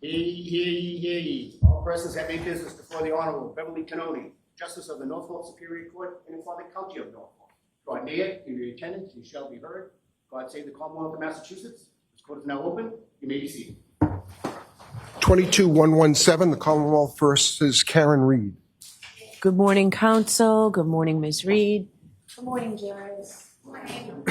Hear ye, hear ye, hear ye. All persons having business before the Honorable Beverly Cannoni, Justice of the Norfolk Superior Court and for the County of Norfolk. God near, give your attendance, you shall be heard. God save the Commonwealth of Massachusetts. This court is now open. You may be seated. 22-117, the Commonwealth versus Karen Reed. Good morning, counsel. Good morning, Ms. Reed. Good morning, jurors. Good morning.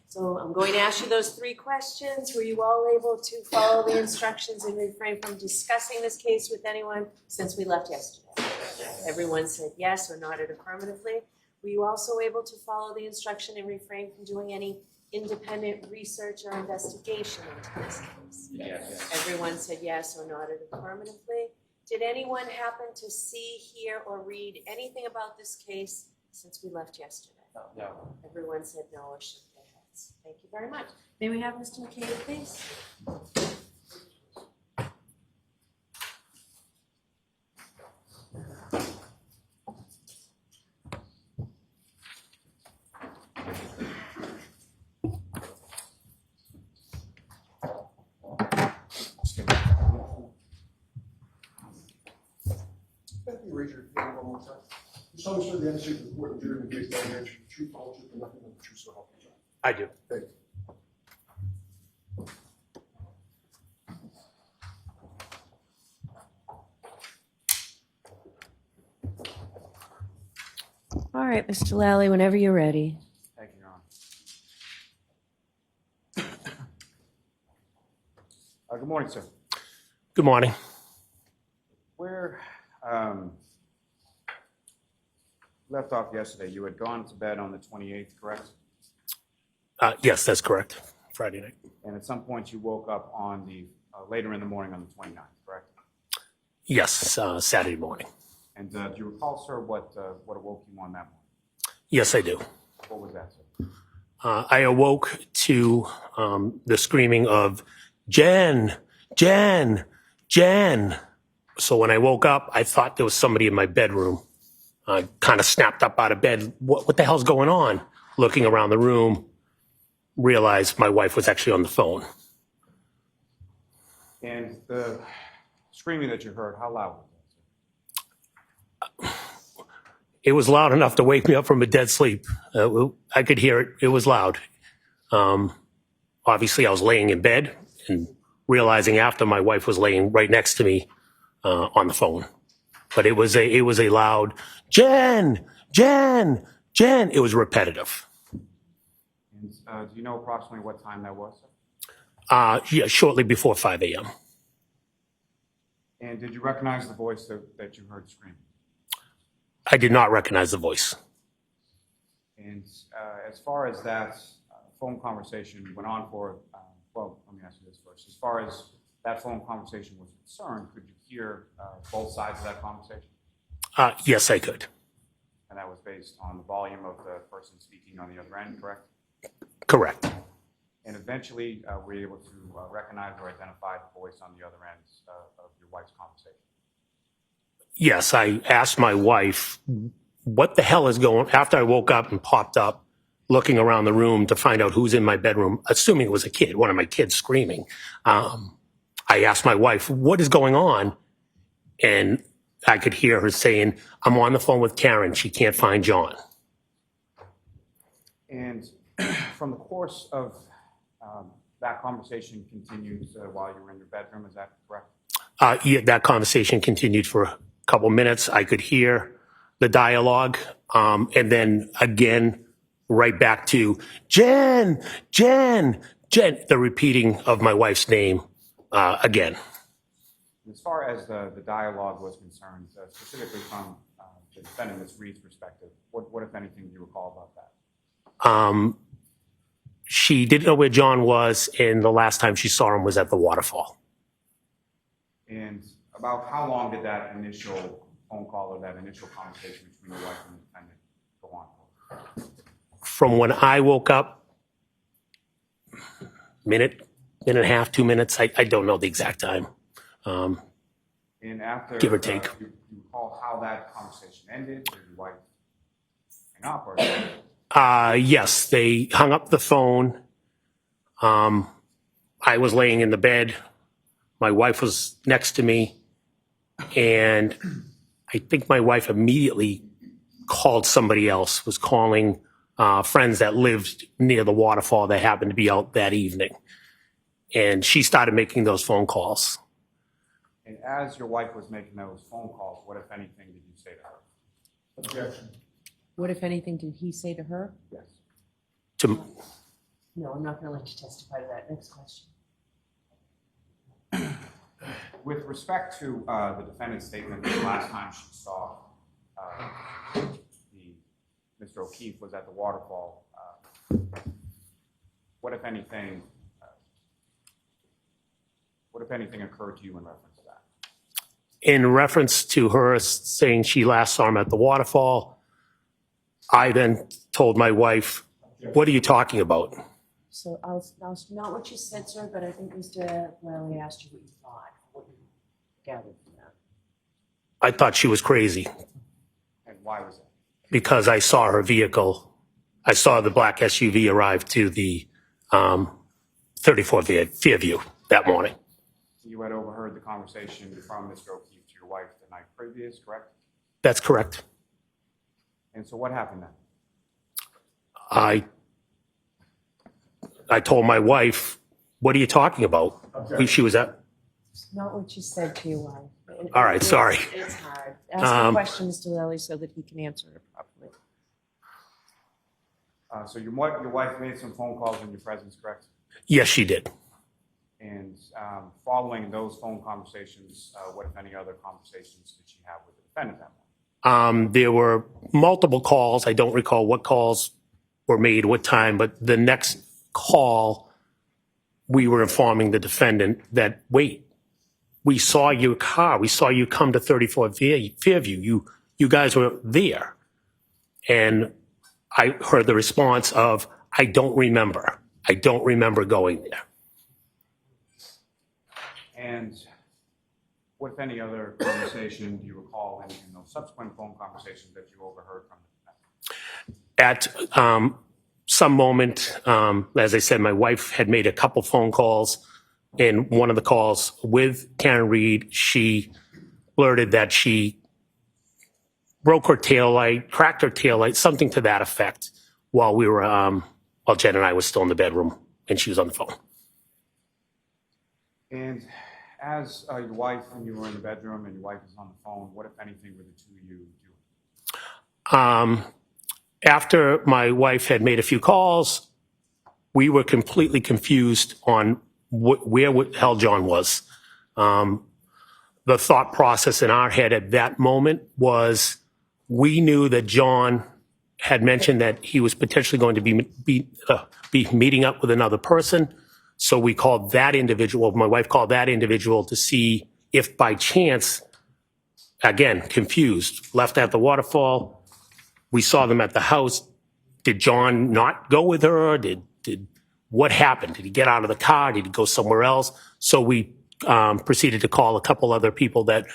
So I'm going to ask you those 3 questions. Were you all able to follow the instructions and refrain from discussing this case with anyone since we left yesterday? Yes. Everyone said yes or nodded affirmatively. Were you also able to follow the instruction and refrain from doing any independent research or investigation into this case? Yes. Everyone said yes or nodded affirmatively. Did anyone happen to see, hear, or read anything about this case since we left yesterday? No. Everyone said no or shook their heads. Thank you very much. May we have Mr. McCabe, please? Matthew, raise your hand one more time. You solemnly swear the answer to the court and during the case that I answer the truth, the whole truth, and nothing but the truth, so help you God. I do. Thank you. All right, Mr. Lally, whenever you're ready. Thank you, Your Honor. Good morning, sir. Good morning. Where left off yesterday, you had gone to bed on the 28th, correct? Yes, that's correct. Friday night. And at some point you woke up on the later in the morning on the 29th, correct? Yes, Saturday morning. And do you recall, sir, what awoke you on that morning? Yes, I do. What was that, sir? I awoke to the screaming of Jen, Jen, Jen. So when I woke up, I thought there was somebody in my bedroom. I kind of snapped up out of bed. What the hell's going on? Looking around the room, realized my wife was actually on the phone. And the screaming that you heard, how loud was that, sir? It was loud enough to wake me up from a dead sleep. I could hear it. It was loud. Obviously, I was laying in bed and realizing after my wife was laying right next to me on the phone. But it was a loud Jen, Jen, Jen. It was repetitive. And do you know approximately what time that was, sir? Yeah, shortly before 5 a.m. And did you recognize the voice that you heard screaming? I did not recognize the voice. And as far as that phone conversation went on for, well, let me ask you this first. As far as that phone conversation was concerned, could you hear both sides of that conversation? Yes, I could. And that was based on the volume of the person speaking on the other end, correct? Correct. And eventually, were you able to recognize or identify the voice on the other end of your wife's conversation? Yes, I asked my wife, what the hell is going on? After I woke up and popped up, looking around the room to find out who's in my bedroom, assuming it was a kid, one of my kids screaming. I asked my wife, what is going on? And I could hear her saying, I'm on the phone with Karen. She can't find John. And from the course of that conversation continues while you were in your bedroom, is that correct? Yeah, that conversation continued for a couple minutes. I could hear the dialogue. And then again, right back to Jen, Jen, Jen, the repeating of my wife's name again. As far as the dialogue was concerned, specifically from the defendant, Ms. Reed's perspective, what, if anything, do you recall about that? She didn't know where John was, and the last time she saw him was at the waterfall. And about how long did that initial phone call or that initial conversation between your wife and the defendant go on for? From when I woke up, minute and a half, 2 minutes, I don't know the exact time. And after, give or take. You recall how that conversation ended? Did your wife hang up? Or yes, they hung up the phone. I was laying in the bed My wife was next to me, and I think my wife immediately called somebody else, was calling friends that lived near the waterfall that happened to be out that evening. And she started making those phone calls. And as your wife was making those phone calls, what, if anything, did you say to her? Objection. What, if anything, did he say to her? Yes. To, No, I'm not going to let you testify to that. Next question. With respect to the defendant's statement that the last time she saw Mr. O'Keefe was at the waterfall, what, if anything, occurred to you in reference to that? in reference to her saying she last saw him at the waterfall, I then told my wife, "What are you talking about?" So I'll not what you said, sir, but I think Mr. Lally asked you what you thought, what you gathered from that. I thought she was crazy And why was that? because I saw her vehicle. I saw the black SUV arrive to the 34 Fairview that morning. You had overheard the conversation from Mr. O'Keefe to your wife the night previous, correct? That's correct. And so what happened then? I told my wife, "What are you talking about?" She was at. It's not what you said to your wife. All right, sorry. It's hard. Ask the question, Mr. Lally, so that he can answer it properly. So your wife made some phone calls in your presence, correct? Yes, she did. And following those phone conversations, what, if any, other conversations did she have with the defendant that morning? There were multiple calls. I don't recall what calls were made, what time, but the next call, we were informing the defendant that, wait, we saw your car. We saw you come to 34 Fairview. You guys were there. And I heard the response of, "I don't remember. I don't remember going there." And what, if any, other conversation do you recall in those subsequent phone conversations that you overheard from the defendant? At some moment, as I said, my wife had made a couple phone calls. In one of the calls with Karen Reed, she blurted that she broke her taillight, cracked her taillight, something to that effect, while we were, while Jen and I were still in the bedroom, and she was on the phone. And as your wife and you were in the bedroom and your wife was on the phone, what, if anything, were the two of you doing? After my wife had made a few calls, we were completely confused on where the hell John was. The thought process in our head at that moment was we knew that John had mentioned that he was potentially going to be meeting up with another person. So we called that individual, my wife called that individual to see if by chance, again, confused, left at the waterfall. We saw them at the house. Did John not go with her? What happened? Did he get out of the car? Did he go somewhere else? So we proceeded to call a couple other people that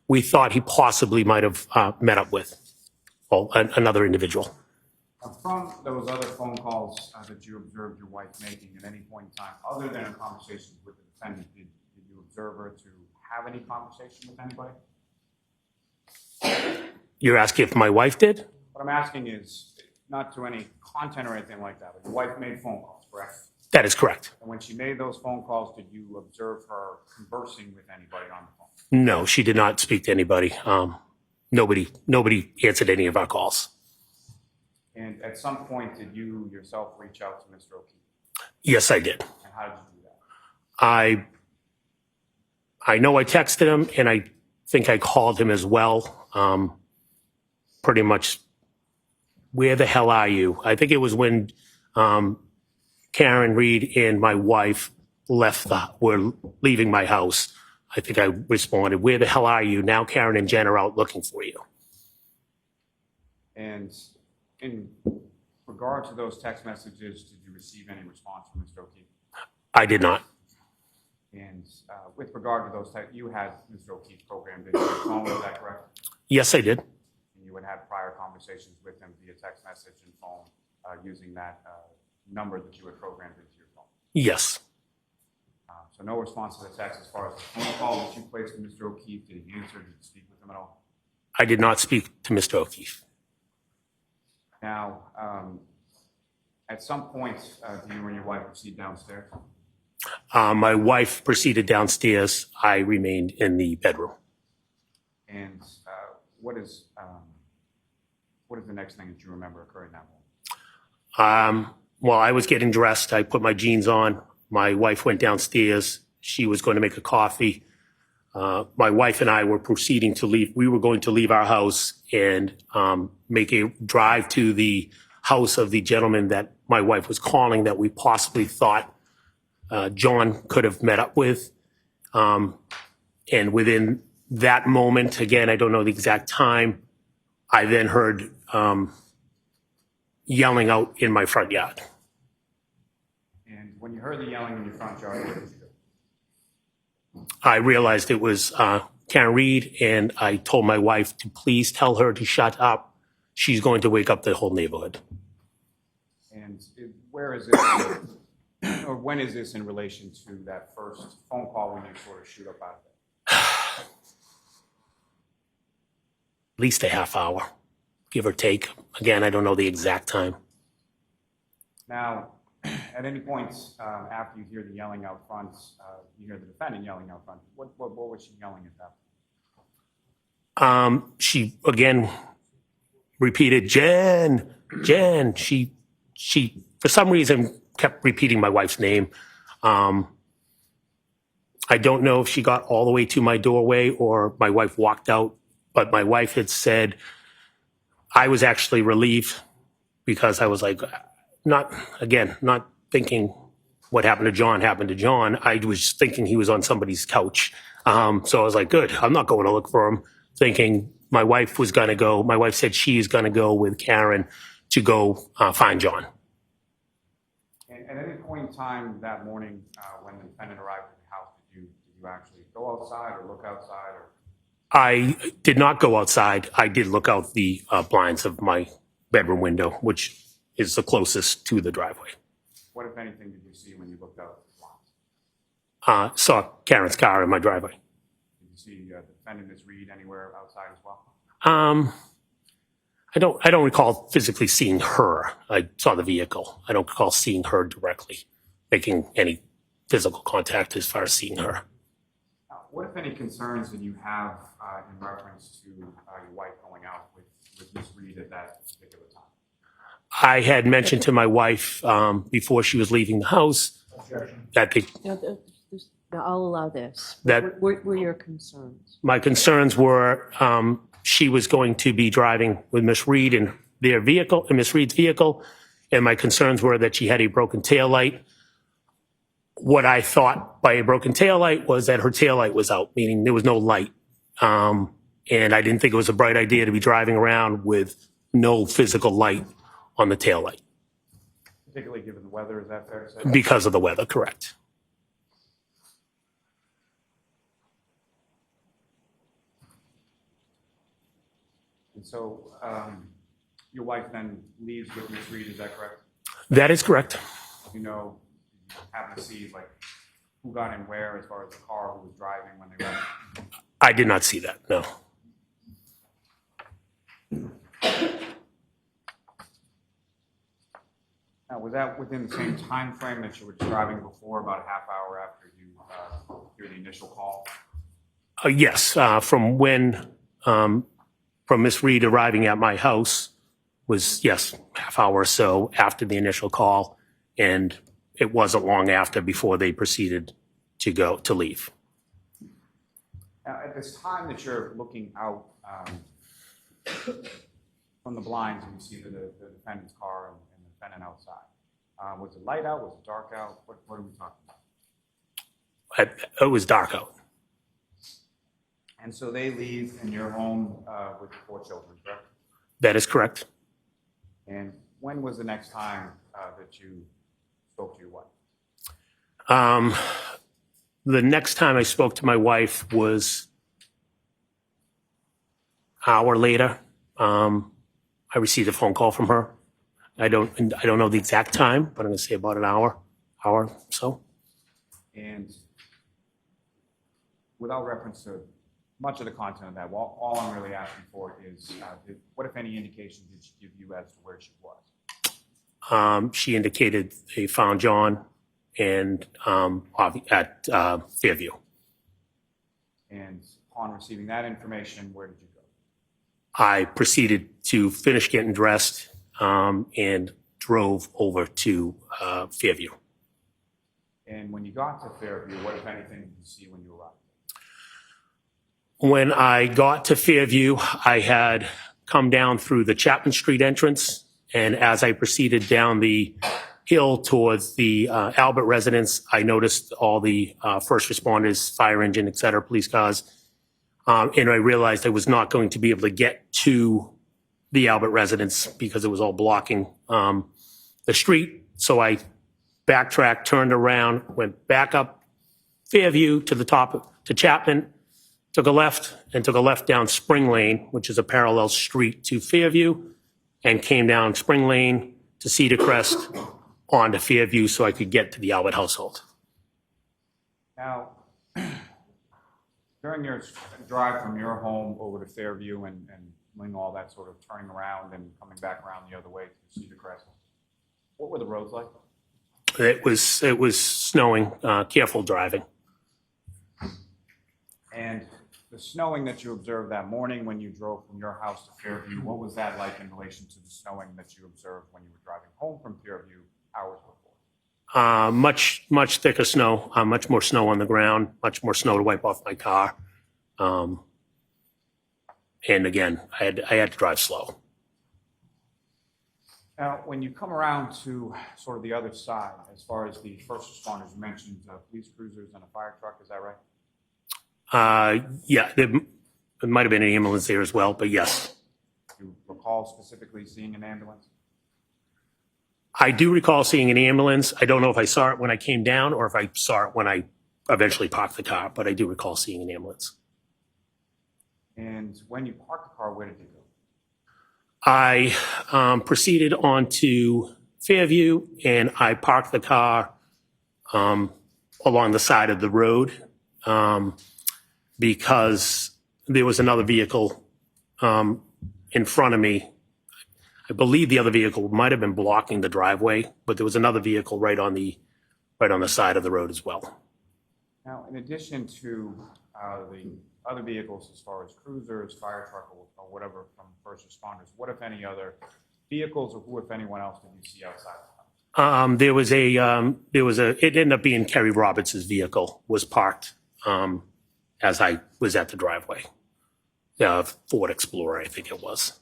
we thought he possibly might have met up with, well, another individual. From those other phone calls that you observed your wife making at any point in time, other than a conversation with the defendant, did you observe her to have any conversation with anybody? You're asking if my wife did? What I'm asking is not to any content or anything like that, but your wife made phone calls, correct? That is correct. And when she made those phone calls, did you observe her conversing with anybody on the phone? No, she did not speak to anybody. Nobody answered any of our calls. And at some point, did you yourself reach out to Mr. O'Keefe? Yes, I did. And how did you do that? I know I texted him, and I think I called him as well. Pretty much, where the hell are you? I think it was when Karen Reed and my wife were leaving my house. I think I responded, "Where the hell are you? Now Karen and Jen are out looking for you." And in regard to those text messages, did you receive any response from Mr. O'Keefe? I did not. And with regard to those texts, you had Mr. O'Keefe programmed into your phone, is that correct? Yes, I did. And you would have prior conversations with him via text message and phone using that number that you had programmed into your phone. Yes. So no response to the text as far as the phone call that you placed with Mr. O'Keefe. Did he answer? Did you speak with him at all? I did not speak to Mr. O'Keefe. Now, at some point, do you and your wife proceed downstairs? My wife proceeded downstairs. I remained in the bedroom. And what is the next thing that you remember occurring that morning? While I was getting dressed, I put my jeans on. My wife went downstairs. She was going to make a coffee. My wife and I were proceeding to leave. We were going to leave our house and make a drive to the house of the gentleman that my wife was calling that we possibly thought John could have met up with. And within that moment, again, I don't know the exact time, I then heard yelling out in my front yard. And when you heard the yelling in your front yard, what did you do? I realized it was Karen Reed, and I told my wife to please tell her to shut up. She's going to wake up the whole neighborhood. And where is this, or when is this in relation to that first phone call when you sort of shoot up out of it? At least a half hour, give or take. Again, I don't know the exact time. Now, at any point after you hear the yelling out front, you hear the defendant yelling out front, what was she yelling at that? She again repeated, Jen, Jen. She for some reason kept repeating my wife's name. I don't know if she got all the way to my doorway or my wife walked out, but my wife had said, I was actually relieved because I was like, not thinking what happened to John happened to John. I was thinking he was on somebody's couch. So I was like, good, I'm not going to look for him, thinking my wife was going to go. My wife said she's going to go with Karen to go find John. And at any point in time that morning when the defendant arrived at the house, did you actually go outside or look outside? Or? I did not go outside. I did look out the blinds of my bedroom window, which is the closest to the driveway. What, if anything, did you see when you looked out the blinds? Saw Karen's car in my driveway. Did you see the defendant, Ms. Reed, anywhere outside as well? I don't recall physically seeing her. I saw the vehicle. I don't recall seeing her directly, making any physical contact as far as seeing her. What, if any, concerns did you have in reference to your wife going out with Ms. Reed at that particular time? I had mentioned to my wife before she was leaving the house that I'll allow this. That- What were your concerns? my concerns were she was going to be driving with Miss Reed in their vehicle, in Miss Reed's vehicle, and my concerns were that she had a broken taillight. What I thought by a broken taillight was that her taillight was out, meaning there was no light. And I didn't think it was a bright idea to be driving around with no physical light on the taillight. Particularly given the weather, is that fair to say? Because of the weather, correct. And so your wife then leaves with Ms. Reed, is that correct? That is correct. You know, did you happen to see like who got in where as far as the car, who was driving when they left? I did not see that, no. Now, was that within the same time frame that you were describing before, about a half hour after you hear the initial call? Yes, from Miss Reed arriving at my house was, yes, half hour or so after the initial call, and it wasn't long after before they proceeded to leave. Now, at this time that you're looking out from the blinds and you see the defendant's car and the defendant outside, was it light out? Was it dark out? What are we talking about? It was dark out. And so they leave and you're home with the 4 children, correct? That is correct. And when was the next time that you spoke to your wife? The next time I spoke to my wife was an hour later. I received a phone call from her. I don't know the exact time, but I'm going to say about an hour or so. And without reference to much of the content of that, well, all I'm really asking for is, what, if any, indication did she give you as to where she was? She indicated they found John and at Fairview. And upon receiving that information, where did you go? I proceeded to finish getting dressed and drove over to Fairview. And when you got to Fairview, what, if anything, did you see when you arrived? When I got to Fairview, I had come down through the Chapman Street entrance, and as I proceeded down the hill towards the Albert residence, I noticed all the first responders, fire engine, et cetera, police cars, and I realized I was not going to be able to get to the Albert residence because it was all blocking the street. So I backtracked, turned around, went back up Fairview to the top to Chapman, took a left down Spring Lane, which is a parallel street to Fairview, and came down Spring Lane to Cedar Crest onto Fairview so I could get to the Albert household. Now, during your drive from your home over to Fairview and doing all that sort of turning around and coming back around the other way to Cedar Crest, what were the roads like? It was snowing, careful driving. And the snowing that you observed that morning when you drove from your house to Fairview, what was that like in relation to the snowing that you observed when you were driving home from Fairview hours before? Much thicker snow, much more snow on the ground, much more snow to wipe off my car. And again, I had to drive slow. Now, when you come around to sort of the other side, as far as the first responders, you mentioned police cruisers and a fire truck, is that right? Yeah, there might have been an ambulance there as well, but yes. Do you recall specifically seeing an ambulance? I do recall seeing an ambulance. I don't know if I saw it when I came down or if I saw it when I eventually parked the car, but I do recall seeing an ambulance. And when you parked the car, where did you go? I proceeded on to Fairview, and I parked the car along the side of the road because there was another vehicle in front of me. I believe the other vehicle might have been blocking the driveway, but there was another vehicle right on the side of the road as well. Now, in addition to the other vehicles, as far as cruisers, fire truck, or whatever from first responders, what, if any, other vehicles, or who, if anyone else, did you see outside the house? It ended up being Kerry Roberts' vehicle was parked as I was at the driveway. Ford Explorer, I think it was.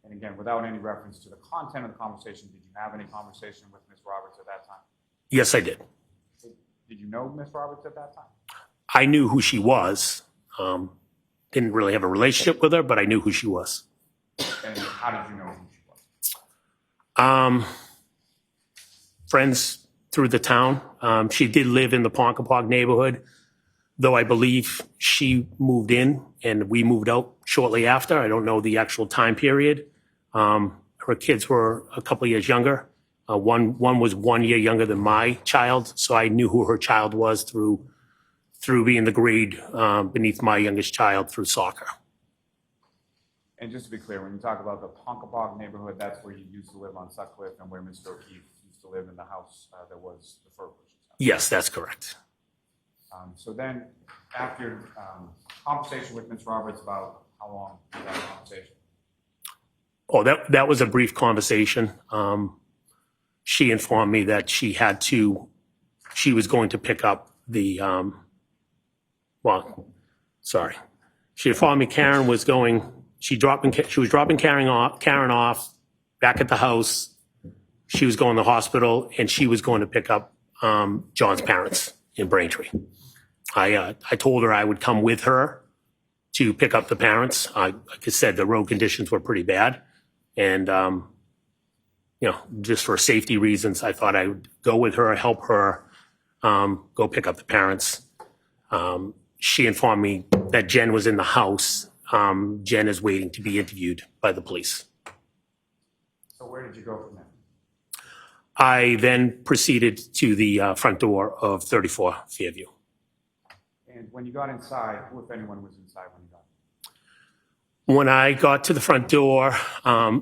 And again, without any reference to the content of the conversation, did you have any conversation with Ms. Roberts at that time? Yes, I did. Did you know Ms. Roberts at that time? I knew who she was. Didn't really have a relationship with her, but I knew who she was. And how did you know who she was? Friends through the town. She did live in the Ponkapoag neighborhood, though I believe she moved in and we moved out shortly after. I don't know the actual time period. Her kids were a couple of years younger. One was 1 year younger than my child, so I knew who her child was through being the grade beneath my youngest child through soccer. And just to be clear, when you talk about the Ponkapoag neighborhood, that's where you used to live on Sutcliffe and where Mr. O'Keefe used to live in the house that was the Fur Bushes. Yes, that's correct. So then, after conversation with Ms. Roberts, about how long was that conversation? Oh, that was a brief conversation. She informed me that she was going to pick up the, she informed me Karen was going, she was dropping Karen off back at the house. She was going to the hospital, and she was going to pick up John's parents in Braintree. I told her I would come with her to pick up the parents. Like I said, the road conditions were pretty bad. And, just for safety reasons, I thought I would go with her, help her go pick up the parents. She informed me that Jen was in the house. Jen is waiting to be interviewed by the police. So where did you go from there? I then proceeded to the front door of 34 Fairview. And when you got inside, who, if anyone, was inside when you got there? When I got to the front door,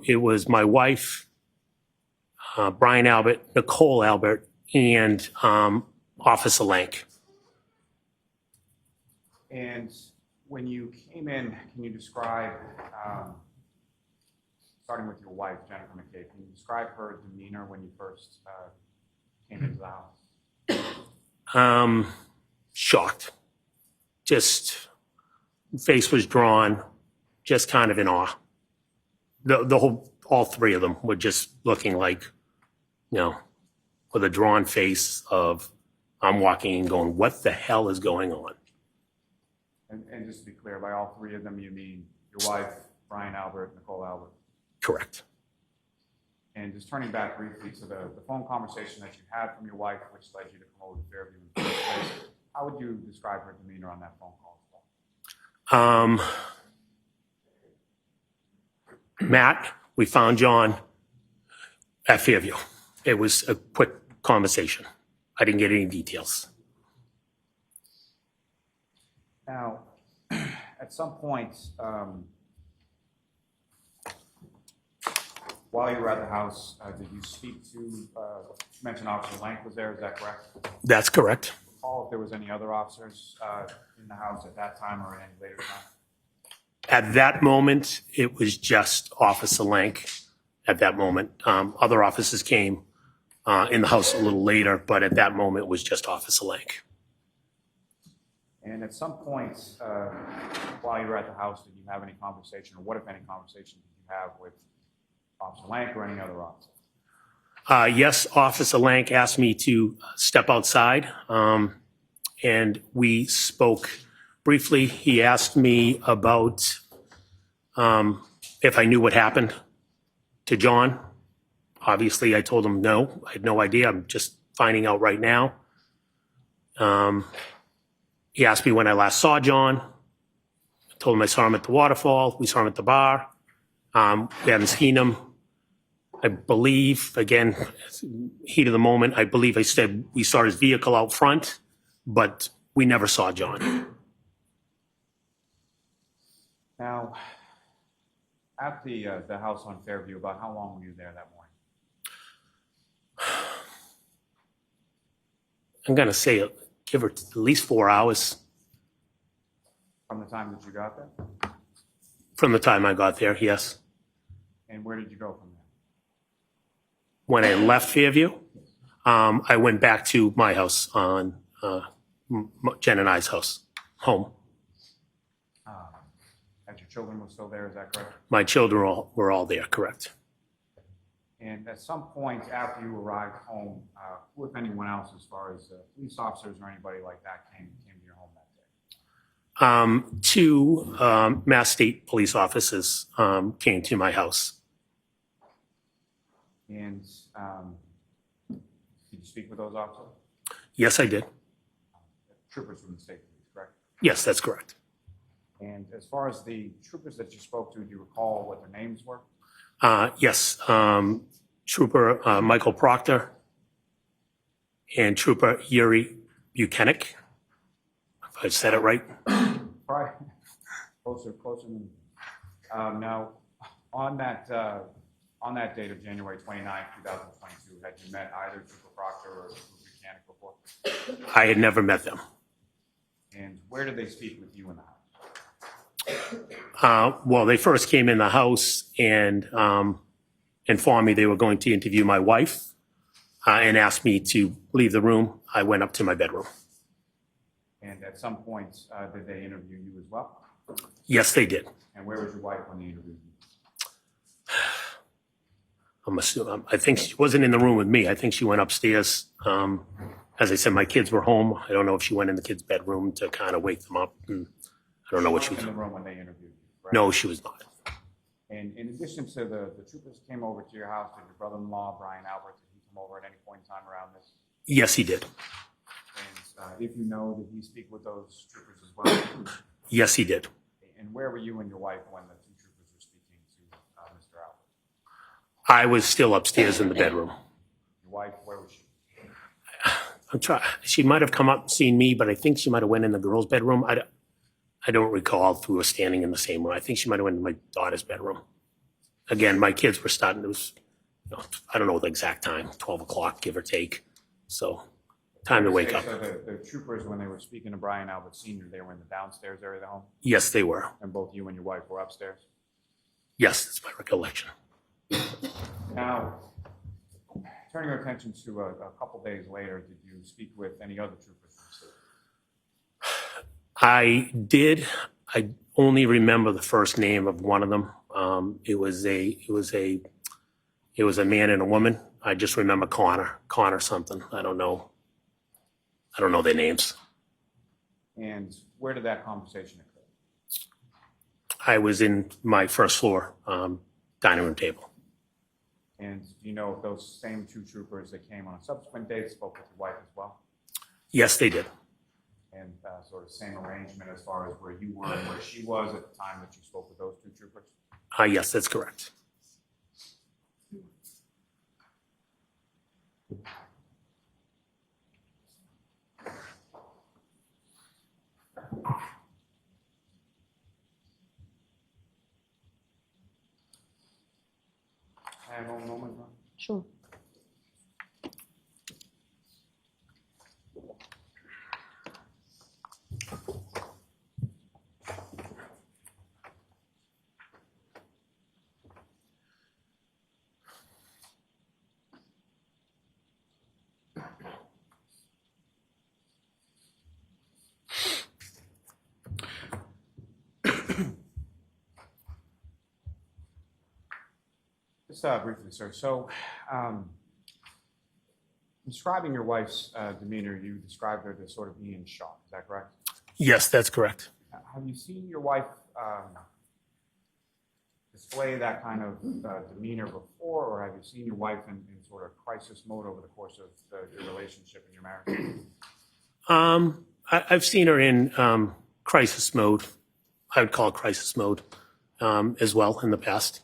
it was my wife, Brian Albert, Nicole Albert, and Officer Lank. And when you came in, can you describe, starting with your wife, Jennifer McCabe, can you describe her demeanor when you first came into the house? Shocked. Just face was drawn, just kind of in awe. All three of them were just looking like, with a drawn face of, I'm walking and going, what the hell is going on? And just to be clear, by all three of them, you mean your wife, Brian Albert, Nicole Albert? Correct. And just turning back briefly to the phone conversation that you had from your wife, which led you to come over to Fairview in the first place, how would you describe her demeanor on that phone call? Matt, we found John at Fairview. It was a quick conversation. I didn't get any details. Now, at some point, while you were at the house, did you speak to, you mentioned Officer Lank was there, is that correct? That's correct. Recall if there was any other officers in the house at that time or at any later time? At that moment, it was just Officer Lank at that moment. Other officers came in the house a little later, but at that moment, it was just Officer Lank. And at some point, while you were at the house, did you have any conversation, or what, if any, conversation did you have with Officer Lank or any other officer? Yes, Officer Lank asked me to step outside, and we spoke briefly. He asked me about if I knew what happened to John. Obviously, I told him no. I had no idea. I'm just finding out right now. He asked me when I last saw John. I told him I saw him at the waterfall. We saw him at the bar. We haven't seen him. I believe, again, heat of the moment, I believe I said we saw his vehicle out front, but we never saw John. Now, at the house on Fairview, about how long were you there that morning? I'm going to say give her at least 4 hours From the time that you got there? from the time I got there, yes. And where did you go from there? When I left Fairview, I went back to my house on Jen and I's house, home. And your children were still there, is that correct? My children were all there, correct. And at some point after you arrived home, who, if anyone else, as far as police officers or anybody like that, came to your home that day? Two Mass State police officers came to my house. And did you speak with those officers? Yes, I did. Troopers from the state police, correct? Yes, that's correct. And as far as the troopers that you spoke to, do you recall what their names were? Yes, Trooper Michael Proctor and Trooper Yuri Buchanan. If I said it right. Right. Closer than. Now, on that date of January 29th, 2022, had you met either Trooper Proctor or Trooper Buchanan before? I had never met them. And where did they speak with you in the house? Well, they first came in the house and informed me they were going to interview my wife and asked me to leave the room. I went up to my bedroom. And at some point, did they interview you as well? Yes, they did. And where was your wife when they interviewed you? I think she wasn't in the room with me. I think she went upstairs. As I said, my kids were home. I don't know if she went in the kids' bedroom to kind of wake them up. And I don't know what she was in doing. the room when they interviewed you, right? No, she was not. And in addition to the troopers came over to your house, did your brother-in-law, Brian Albert, did he come over at any point in time around this? Yes, he did. And if you know, did he speak with those troopers as well? Yes, he did. And where were you and your wife when the two troopers were speaking to Mr. Albert? I was still upstairs in the bedroom. Your wife, where was she? I'm trying. She might have come up and seen me, but I think she might have went in the girls' bedroom. I don't recall if we were standing in the same room. I think she might have went in my daughter's bedroom. Again, my kids were starting. It was, I don't know the exact time, 12 o'clock, give or take. So time to wake up. So the troopers, when they were speaking to Brian Albert Sr., they were in the downstairs area of the home? Yes, they were. And both you and your wife were upstairs? Yes, that's my recollection. Now, turning your attention to a couple days later, did you speak with any other troopers from the city? I did. I only remember the first name of one of them. It was a man and a woman. I just remember Connor something. I don't know their names. And where did that conversation occur? I was in my first floor dining room table. And do you know if those same two troopers that came on a subsequent date spoke with your wife as well? Yes, they did. And sort of same arrangement as far as where you were and where she was at the time that you spoke with those two troopers? Yes, that's correct. I have a moment. Sure. Just briefly, sir. So, describing your wife's demeanor, you described her to sort of be in shock. Is that correct? Yes, that's correct. Have you seen your wife display that kind of demeanor before, or have you seen your wife in sort of crisis mode over the course of your relationship and your marriage? I've seen her in crisis mode. I would call it crisis mode as well in the past.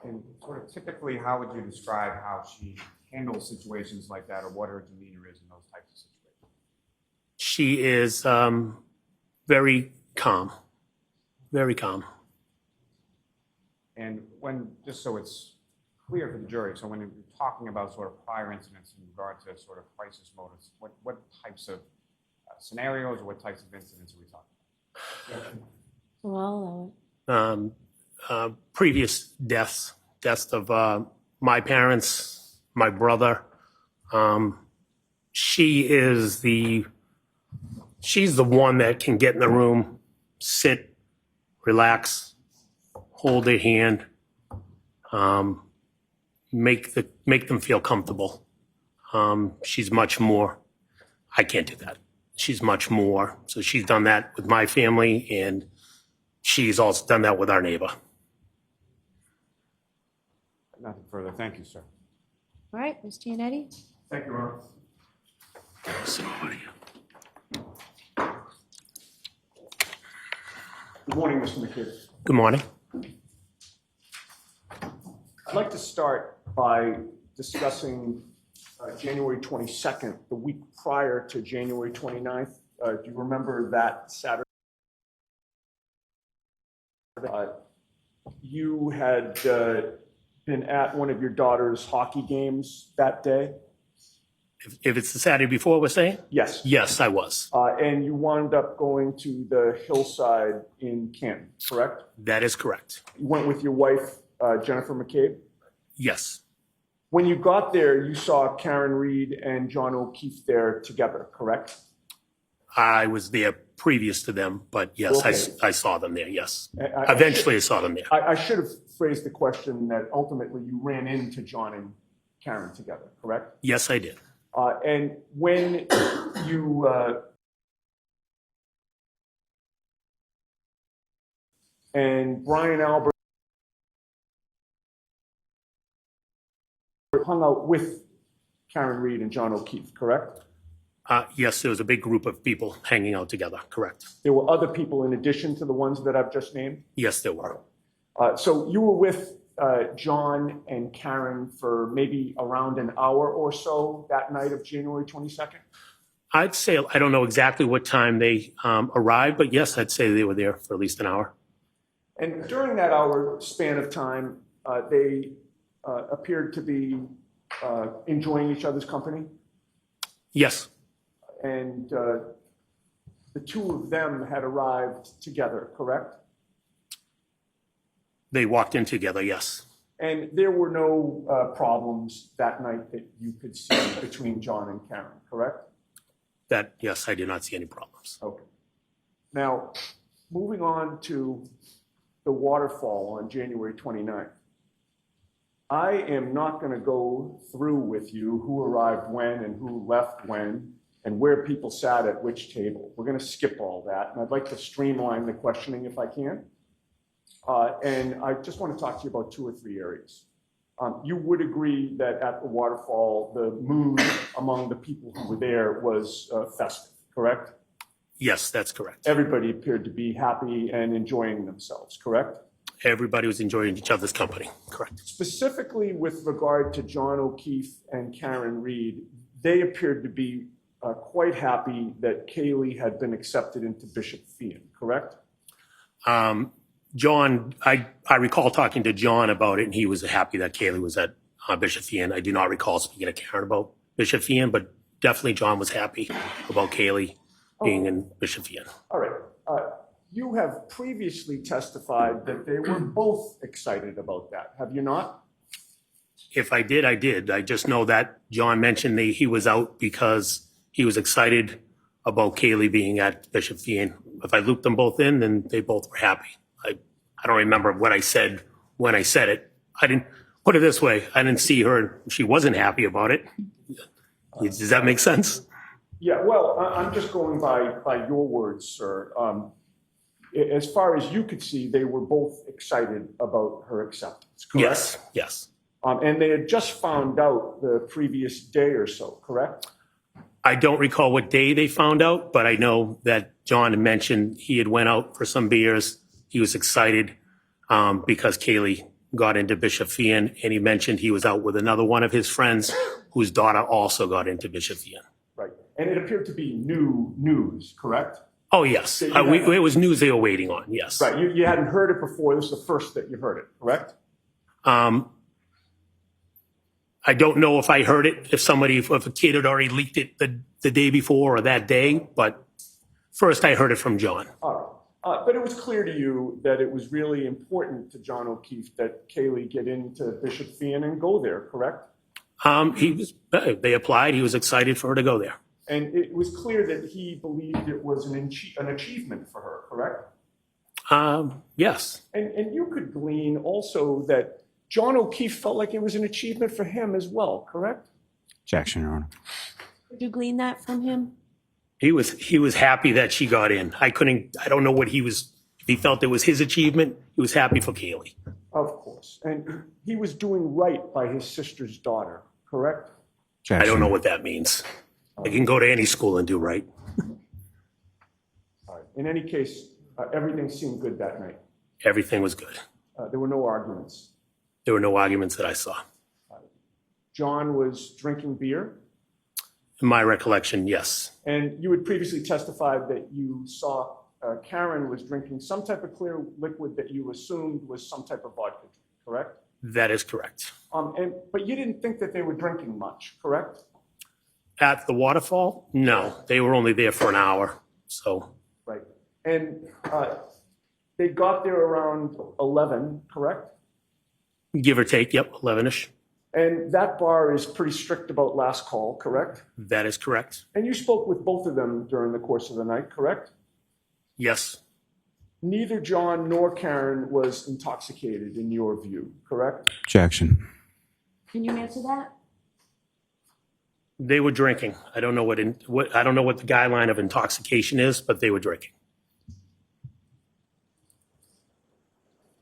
And sort of typically, how would you describe how she handles situations like that, or what her demeanor is in those types of situations? She is very calm, very calm. And when, just so it's clear for the jury, so when you're talking about sort of prior incidents in regard to sort of crisis modes, what types of scenarios or what types of incidents are we talking about? Well, Previous deaths of my parents, my brother. She's the one that can get in the room, sit, relax, hold their hand, make them feel comfortable. She's much more. I can't do that. She's much more. So she's done that with my family, and she's also done that with our neighbor. Nothing further. Thank you, sir. all right, Mr. Yannetti? Thank you, Ron. Good morning, Mr. McCabe. Good morning. I'd like to start by discussing January 22nd, the week prior to January 29th. Do you remember that Saturday? You had been at one of your daughter's hockey games that day? If it's the Saturday before, we're saying? Yes. Yes, I was. And you wound up going to the hillside in Canton, correct? That is correct. You went with your wife, Jennifer McCabe? Yes. When you got there, you saw Karen Reed and John O'Keefe there together, correct? I was there previous to them, but yes, Okay. I saw them there, yes. I Eventually, I saw them there. I should have phrased the question that ultimately you ran into John and Karen together, correct? Yes, I did. And when you and Brian Albert hung out with Karen Reed and John O'Keefe, correct? Yes, there was a big group of people hanging out together, correct. There were other people in addition to the ones that I've just named? Yes, there were. So you were with John and Karen for maybe around an hour or so that night of January 22nd? I'd say, I don't know exactly what time they arrived, but yes, I'd say they were there for at least an hour. And during that hour span of time, they appeared to be enjoying each other's company? Yes, And the two of them had arrived together, correct? they walked in together, yes. And there were no problems that night that you could see between John and Karen, correct? That, yes, I did not see any problems. Okay. Now, moving on to the waterfall on January 29th. I am not going to go through with you who arrived when and who left when and where people sat at which table. We're going to skip all that, and I'd like to streamline the questioning if I can. And I just want to talk to you about 2 or 3 areas. You would agree that at the waterfall, the mood among the people who were there was festive, correct? Yes, that's correct. Everybody appeared to be happy and enjoying themselves, correct? Everybody was enjoying each other's company, correct. Specifically with regard to John O'Keefe and Karen Reed, they appeared to be quite happy that Kaylee had been accepted into Bishop Fian, correct? John, I recall talking to John about it, and he was happy that Kaylee was at Bishop Fian. I do not recall speaking to Karen about Bishop Fian, but definitely John was happy about Kaylee being in Bishop Fian. All right. You have previously testified that they were both excited about that, have you not? If I did, I did. I just know that John mentioned that he was out because he was excited about Kaylee being at Bishop Fian. If I looped them both in, then they both were happy. I don't remember what I said when I said it. I didn't put it this way. I didn't see her. She wasn't happy about it. Does that make sense? Yeah, well, I'm just going by your words, sir. As far as you could see, they were both excited about her acceptance, correct? Yes, yes. And they had just found out the previous day or so, correct? I don't recall what day they found out, but I know that John had mentioned he had went out for some beers. He was excited because Kaylee got into Bishop Fian, and he mentioned he was out with another one of his friends whose daughter also got into Bishop Fian. Right. And it appeared to be new news, correct? Oh, yes. It was news they were waiting on, yes. Right. You hadn't heard it before. This is the first that you heard it, correct? I don't know if I heard it, if a kid had already leaked it the day before or that day, but first I heard it from John. All right. But it was clear to you that it was really important to John O'Keefe that Kaylee get into Bishop Fian and go there, correct? They applied. He was excited for her to go there. And it was clear that he believed it was an achievement for her, correct? Yes. And you could glean also that John O'Keefe felt like it was an achievement for him as well, correct? Objection, Your Honor. Did you glean that from him? He was happy that she got in. I don't know what if he felt it was his achievement. He was happy for Kaylee. Of course. And he was doing right by his sister's daughter, correct? I don't know what that means. They can go to any school and do right. All right. In any case, everything seemed good that night. Everything was good. There were no arguments. There were no arguments that I saw. John was drinking beer. In my recollection, yes. And you had previously testified that you saw Karen was drinking some type of clear liquid that you assumed was some type of vodka, correct? That is correct. But you didn't think that they were drinking much, correct? At the waterfall? No, they were only there for an hour. So Right. And they got there around 11, correct? give or take, yep, 11-ish. And that bar is pretty strict about last call, correct? That is correct. And you spoke with both of them during the course of the night, correct? Yes, Neither John nor Karen was intoxicated in your view, correct? Objection. Can you answer that? they were drinking. I don't know what the guideline of intoxication is, but they were drinking.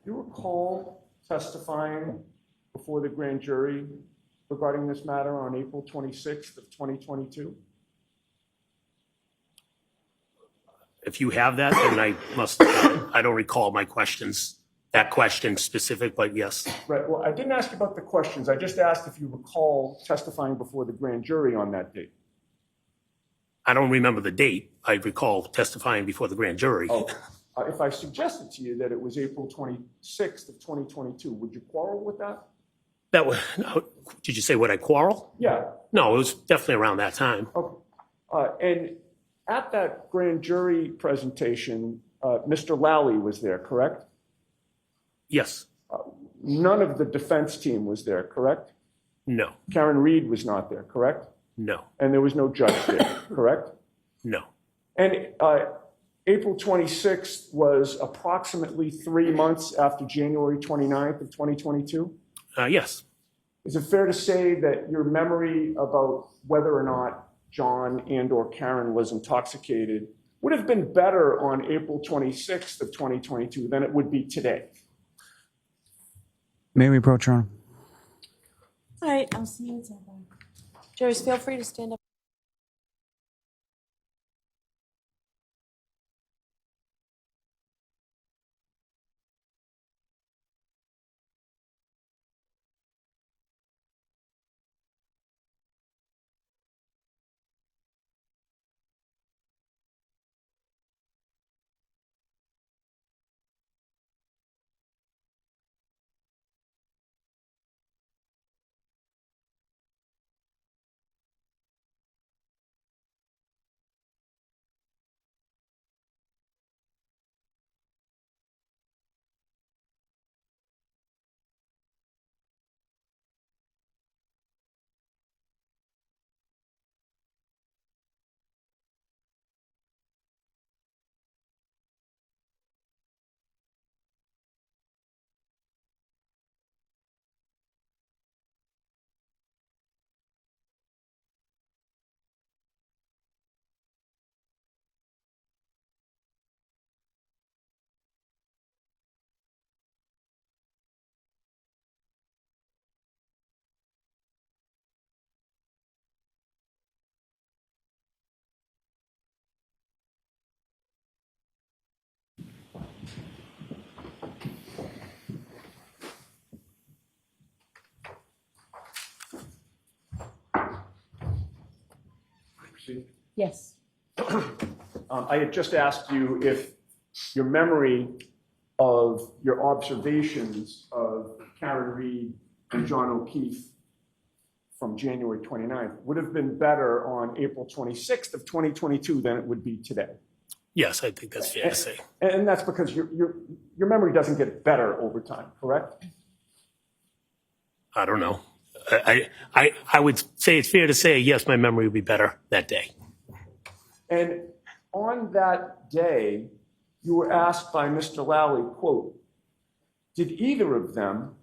Do you recall testifying before the grand jury regarding this matter on April 26th of 2022? If you have that, then I don't recall my questions, that question specific, but yes. Right. Well, I didn't ask you about the questions. I just asked if you recall testifying before the grand jury on that date. I don't remember the date. I recall testifying before the grand jury. Oh, if I suggested to you that it was April 26th of 2022, would you quarrel with that? That was, no, did you say would I quarrel? Yeah. No, it was definitely around that time. Okay. And at that grand jury presentation, Mr. Lally was there, correct? Yes. None of the defense team was there, correct? No. Karen Reed was not there, correct? No. And there was no judge there, correct? No. And April 26th was approximately 3 months after January 29th of 2022? Yes. Is it fair to say that your memory about whether or not John and or Karen was intoxicated would have been better on April 26th of 2022 than it would be today? May we approach, Your Honor? All right, I'll see you inside. Jurors, feel free to stand up. Yes. I had just asked you if your memory of your observations of Karen Reed and John O'Keefe from January 29th would have been better on April 26th of 2022 than it would be today. Yes, I think that's fair to say. And that's because your memory doesn't get better over time, correct? I don't know. I would say it's fair to say, yes, my memory would be better that day. And on that day, you were asked by Mr. Lally, quote, did either of them,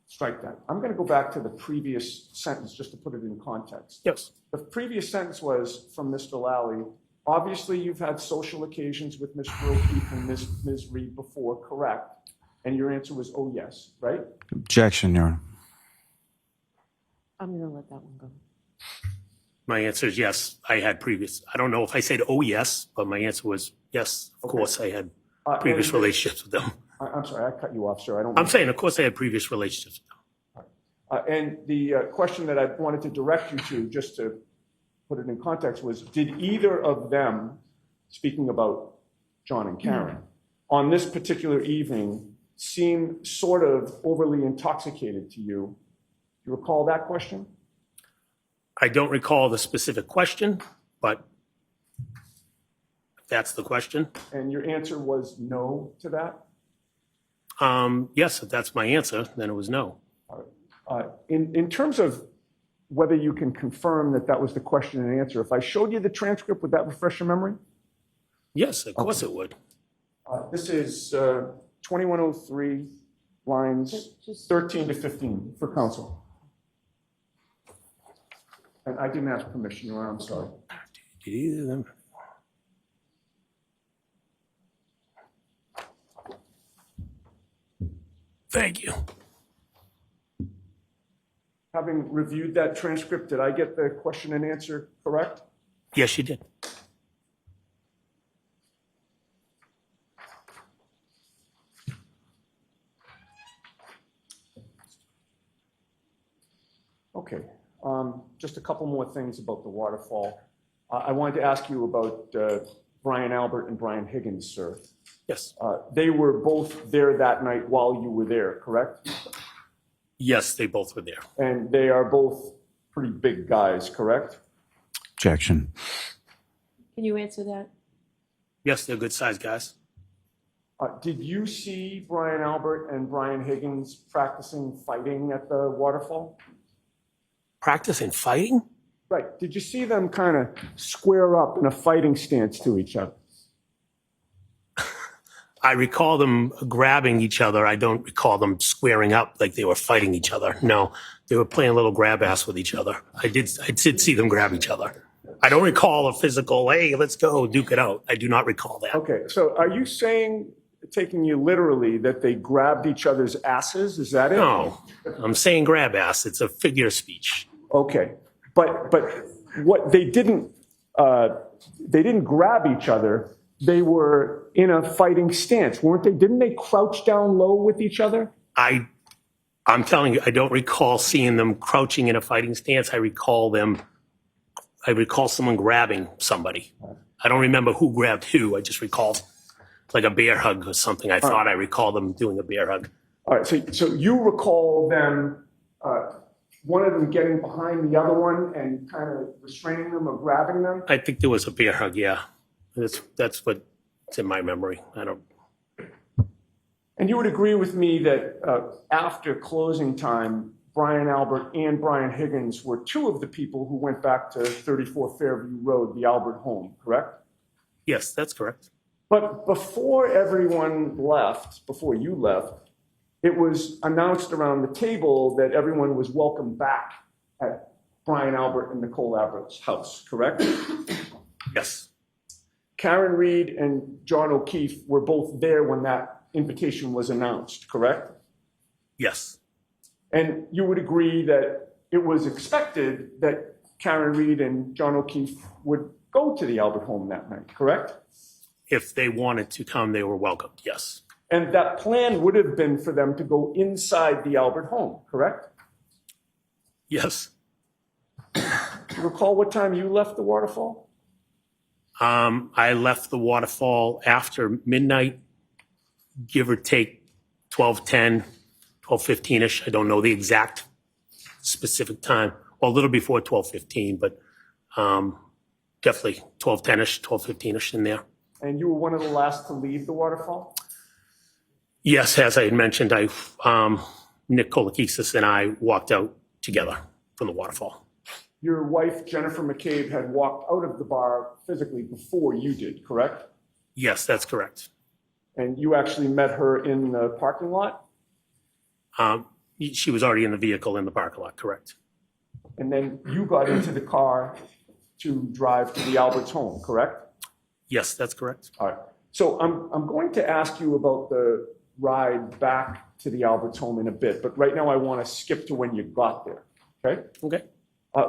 strike that. I'm going to go back to the previous sentence just to put it in context. Yes. The previous sentence was from Mr. Lally, obviously you've had social occasions with Mr. O'Keefe and Ms. Reed before, correct? And your answer was, oh, yes, right? Objection, Your Honor. I'm going to let that one go. My answer is yes, I had previous. I don't know if I said, oh, yes, but my answer was yes, of course I had previous relationships with them. I'm sorry, I cut you off, sir. I'm saying, of course I had previous relationships with them. And the question that I wanted to direct you to, just to put it in context, was did either of them, speaking about John and Karen, on this particular evening seem sort of overly intoxicated to you? Do you recall that question? I don't recall the specific question, but if that's the question. And your answer was no to that? Yes, if that's my answer, then it was no. In terms of whether you can confirm that that was the question and answer, if I showed you the transcript, would that refresh your memory? Yes, of course it would. This is 2103, lines 13 to 15 for counsel. And I didn't ask permission, Your Honor, I'm sorry. Did either of them? Thank you. Having reviewed that transcript, did I get the question and answer correct? Yes, you did. Okay. Just a couple more things about the waterfall. I wanted to ask you about Brian Albert and Brian Higgins, sir. Yes. They were both there that night while you were there, correct? Yes, they both were there. And they are both pretty big guys, correct? Objection. Can you answer that? Yes, they're good sized guys. Did you see Brian Albert and Brian Higgins practicing fighting at the waterfall? Practicing fighting? Right. Did you see them kind of square up in a fighting stance to each other? I recall them grabbing each other. I don't recall them squaring up like they were fighting each other. No, they were playing a little grab ass with each other. I did see them grab each other. I don't recall a physical, hey, let's go duke it out. I do not recall that. Okay. So are you saying, taking you literally, that they grabbed each other's asses? Is that it? No, I'm saying grab ass. It's a figure of speech. Okay. But what they didn't grab each other. They were in a fighting stance, weren't they? Didn't they crouch down low with each other? I'm telling you, I don't recall seeing them crouching in a fighting stance. I recall someone grabbing somebody. I don't remember who grabbed who. I just recall like a bear hug or something. I thought I recall them doing a bear hug. All right. So you recall them, one of them getting behind the other one and kind of restraining them or grabbing them? I think there was a bear hug, yeah. That's what's in my memory. I don't. And you would agree with me that after closing time, Brian Albert and Brian Higgins were two of the people who went back to 34 Fairview Road, the Albert home, correct? Yes, that's correct. But before everyone left, before you left, it was announced around the table that everyone was welcome back at Brian Albert and Nicole Albert's house, correct? Yes. Karen Reed and John O'Keefe were both there when that invitation was announced, correct? Yes. And you would agree that it was expected that Karen Reed and John O'Keefe would go to the Albert home that night, correct? If they wanted to come, they were welcomed, yes. And that plan would have been for them to go inside the Albert home, correct? Yes. Do you recall what time you left the waterfall? I left the waterfall after midnight, give or take 12:10, 12:15-ish. I don't know the exact specific time. Well, a little before 12:15, but definitely 12:10-ish, 12:15-ish in there. And you were one of the last to leave the waterfall? Yes, as I had mentioned, Nick Kolakis and I walked out together from the waterfall. Your wife, Jennifer McCabe, had walked out of the bar physically before you did, correct? Yes, that's correct. And you actually met her in the parking lot? She was already in the vehicle in the parking lot, correct? And then you got into the car to drive to the Albert's home, correct? Yes, that's correct. All right. So I'm going to ask you about the ride back to the Albert's home in a bit, but right now I want to skip to when you got there, okay? Okay.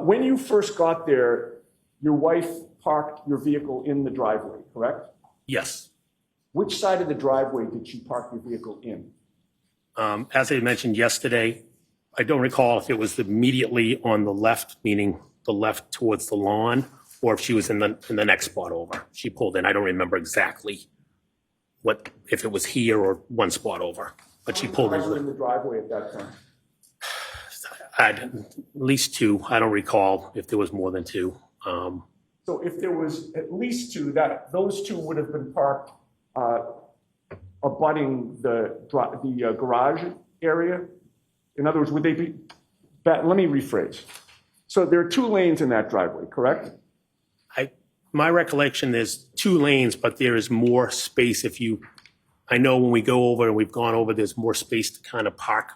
When you first got there, your wife parked your vehicle in the driveway, correct? Yes. Which side of the driveway did she park your vehicle in? As I mentioned yesterday, I don't recall if it was immediately on the left, meaning the left towards the lawn, or if she was in the next spot over. She pulled in. I don't remember exactly if it was here or one spot over, but she pulled How many cars were in. in the driveway at that time? At least two. I don't recall if there was more than two. So if there was at least two, those two would have been parked abutting the garage area. In other words, would they be? Let me rephrase. So there are two lanes in that driveway, correct? My recollection is two lanes, but there is more space I know when we go over and we've gone over, there's more space to kind of park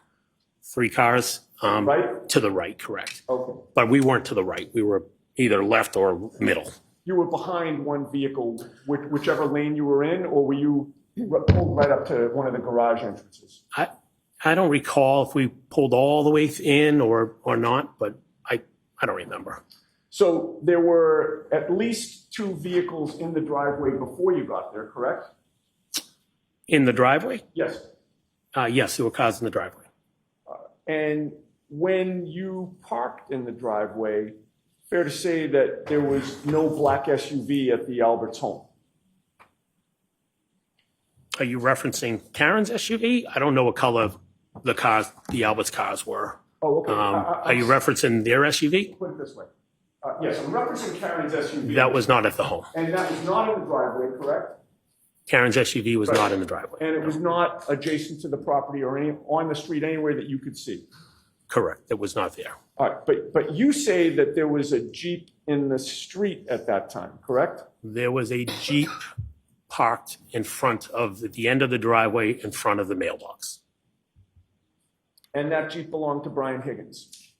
three cars. Right? To the right, correct. Okay. But we weren't to the right. We were either left or middle. You were behind one vehicle, whichever lane you were in, or were you pulled right up to one of the garage entrances? I don't recall if we pulled all the way in or not, but I don't remember. So there were at least two vehicles in the driveway before you got there, correct? In the driveway? Yes. Yes, there were cars in the driveway. And when you parked in the driveway, fair to say that there was no black SUV at the Alberts home? Are you referencing Karen's SUV? I don't know what color the cars, the Albert's cars were. Oh, okay. Are you referencing their SUV? Put it this way. Yes, I'm referencing Karen's SUV. That was not at the home. And that was not in the driveway, correct? Karen's SUV was not in the driveway. And it was not adjacent to the property or on the street anywhere that you could see? Correct. It was not there. All right, but you say that there was a Jeep in the street at that time, correct? There was a Jeep parked in front of the end of the driveway in front of the mailbox. And that Jeep belonged to Brian Higgins?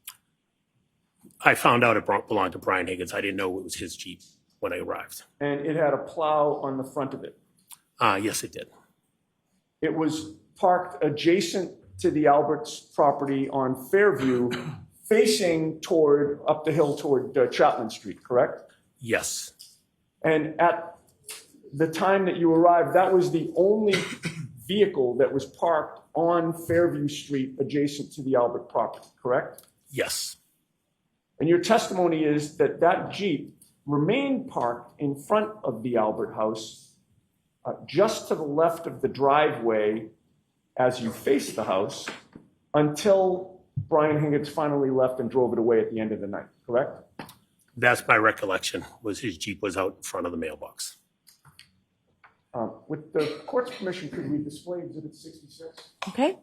I found out it belonged to Brian Higgins. I didn't know it was his Jeep when I arrived. And it had a plow on the front of it? Yes, it did. It was parked adjacent to the Alberts property on Fairview, facing up the hill toward Chapman Street, correct? Yes. And at the time that you arrived, that was the only vehicle that was parked on Fairview Street adjacent to the Albert property, correct? Yes. And your testimony is that that Jeep remained parked in front of the Albert house, just to the left of the driveway as you face the house, until Brian Higgins finally left and drove it away at the end of the night, correct? That's my recollection, was his Jeep was out in front of the mailbox. With the court's permission, could we display Exhibit 66? Okay.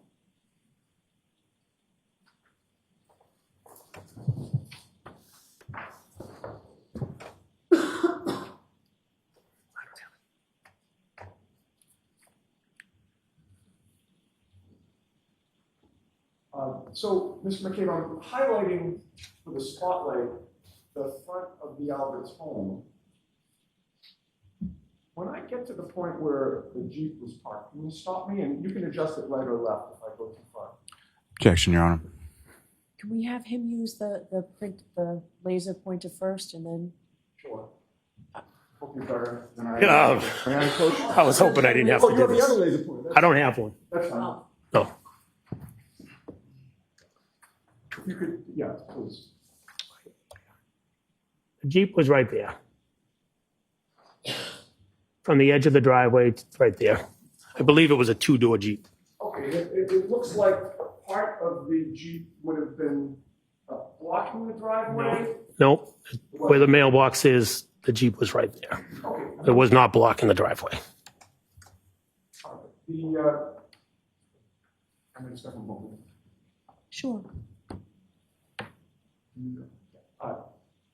So, Mr. McCabe, I'm highlighting for the spotlight the front of the Alberts home. When I get to the point where the Jeep was parked, can you stop me? And you can adjust it right or left if I go too far. Objection, Your Honor. Can we have him use the laser pointer first and then? Sure. Hope you're better than I am. Yeah. May I, Coach? I was hoping I didn't have Oh, to you do have the other this. laser pointer. I don't have one. That's fine. Oh. No. If you could, yeah, please. The Jeep was right there. From the edge of the driveway, to right there. I believe it was a two-door Jeep. Okay, it looks like part of the Jeep would have been blocking the driveway. Nope. Where the mailbox is, the Jeep was right there. Okay. It was not blocking the driveway. I'm going to step a moment. Sure.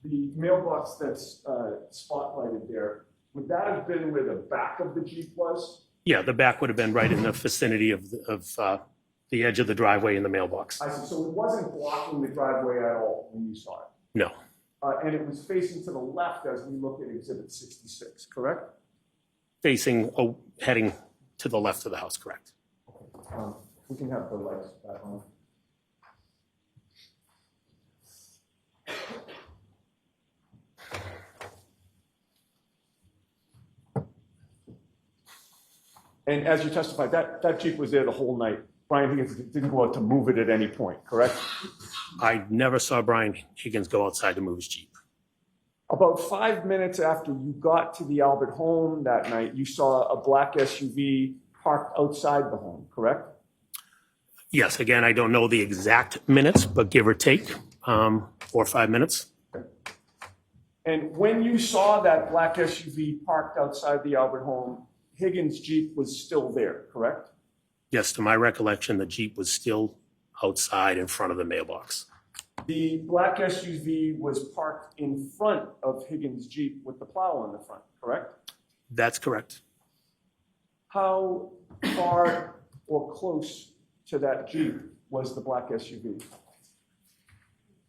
The mailbox that's spotlighted there, would that have been where the back of the Jeep was? Yeah, the back would have been right in the vicinity of the edge of the driveway in the mailbox. I see, so it wasn't blocking the driveway at all when you saw it? No. And it was facing to the left as we look at Exhibit 66, correct? Facing, heading to the left of the house, correct. We can have the lights back on. And as you testified, that Jeep was there the whole night. Brian Higgins didn't go out to move it at any point, correct? I never saw Brian Higgins go outside to move his Jeep. About 5 minutes after you got to the Albert home that night, you saw a black SUV parked outside the home, correct? Yes, again, I don't know the exact minutes, but give or take 4 or 5 minutes. And when you saw that black SUV parked outside the Albert home, Higgins' Jeep was still there, correct? Yes, to my recollection, the Jeep was still outside in front of the mailbox. The black SUV was parked in front of Higgins' Jeep with the plow on the front, correct? That's correct. How far or close to that Jeep was the black SUV?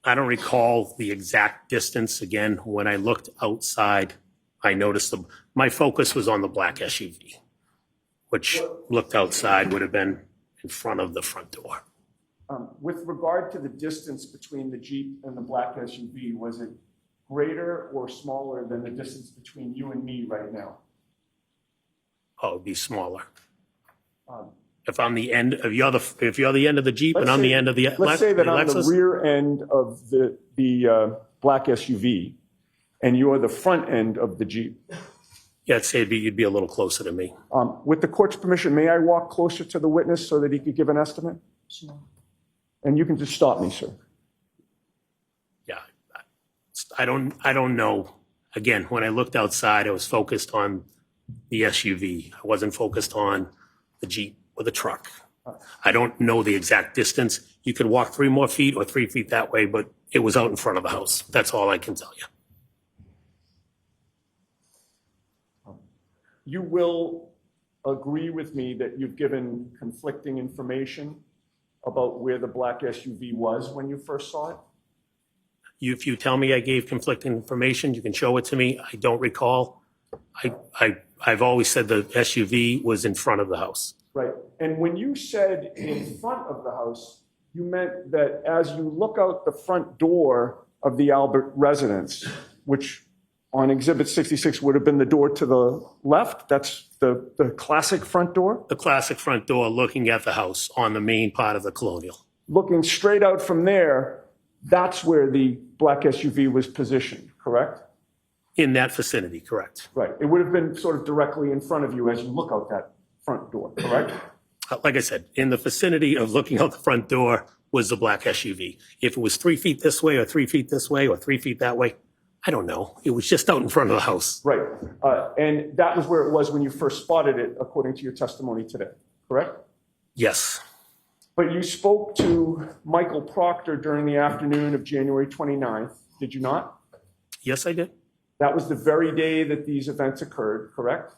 I don't recall the exact distance. Again, when I looked outside, I noticed my focus was on the black SUV, which looked outside would have been in front of the front door. With regard to the distance between the Jeep and the black SUV, was it greater or smaller than the distance between you and me right now? Oh, it'd be smaller. If I'm the end, if you're the end of the Jeep and I'm the end of the Let's say that I'm the Lexus, rear end of the black SUV, and you're the front end of the Jeep. yeah, I'd say you'd be a little closer to me. With the court's permission, may I walk closer to the witness so that he could give an estimate? Sure. And you can just stop me, sir. Yeah, I don't know. Again, when I looked outside, I was focused on the SUV. I wasn't focused on the Jeep or the truck. I don't know the exact distance. You could walk 3 more feet or 3 feet that way, but it was out in front of the house. That's all I can tell you. You will agree with me that you've given conflicting information about where the black SUV was when you first saw it? If you tell me I gave conflicting information, you can show it to me. I don't recall. I've always said the SUV was in front of the house. Right. And when you said in front of the house, you meant that as you look out the front door of the Albert residence, which on Exhibit 66 would have been the door to the left, that's the classic front door? The classic front door looking at the house on the main part of the Colonial. Looking straight out from there, that's where the black SUV was positioned, correct? In that vicinity, correct. Right. It would have been sort of directly in front of you as you look out that front door, correct? Like I said, in the vicinity of looking out the front door was the black SUV. If it was 3 feet this way or 3 feet this way or 3 feet that way, I don't know. It was just out in front of the house. Right. And that was where it was when you first spotted it, according to your testimony today, correct? Yes. But you spoke to Michael Proctor during the afternoon of January 29th, did you not? Yes, I did. That was the very day that these events occurred, correct?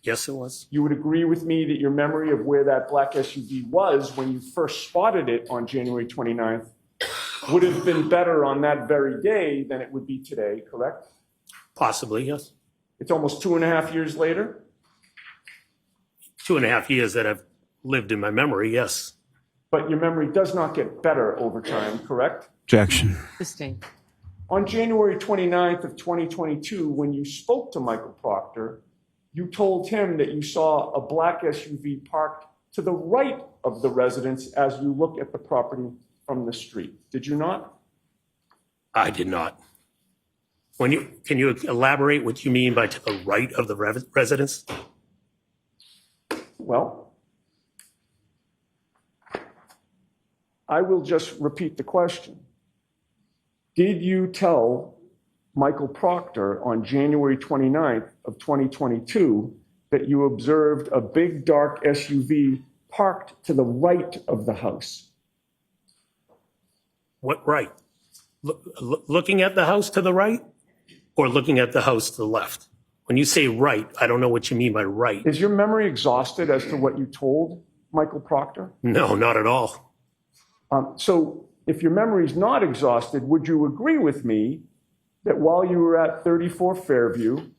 Yes, it was. You would agree with me that your memory of where that black SUV was when you first spotted it on January 29th would have been better on that very day than it would be today, correct? Possibly, yes. It's almost 2.5 years later? 2.5 years that I've lived in my memory, yes. But your memory does not get better over time, correct? Objection. Sustained. On January 29th of 2022, when you spoke to Michael Proctor, you told him that you saw a black SUV parked to the right of the residence as you look at the property from the street. Did you not? I did not. Can you elaborate what you mean by to the right of the residence? Well, I will just repeat the question. Did you tell Michael Proctor on January 29th of 2022 that you observed a big dark SUV parked to the right of the house? What right? Looking at the house to the right or looking at the house to the left? When you say right, I don't know what you mean by right. Is your memory exhausted as to what you told Michael Proctor? No, not at all. So if your memory is not exhausted, would you agree with me that while you were at 34 Fairview,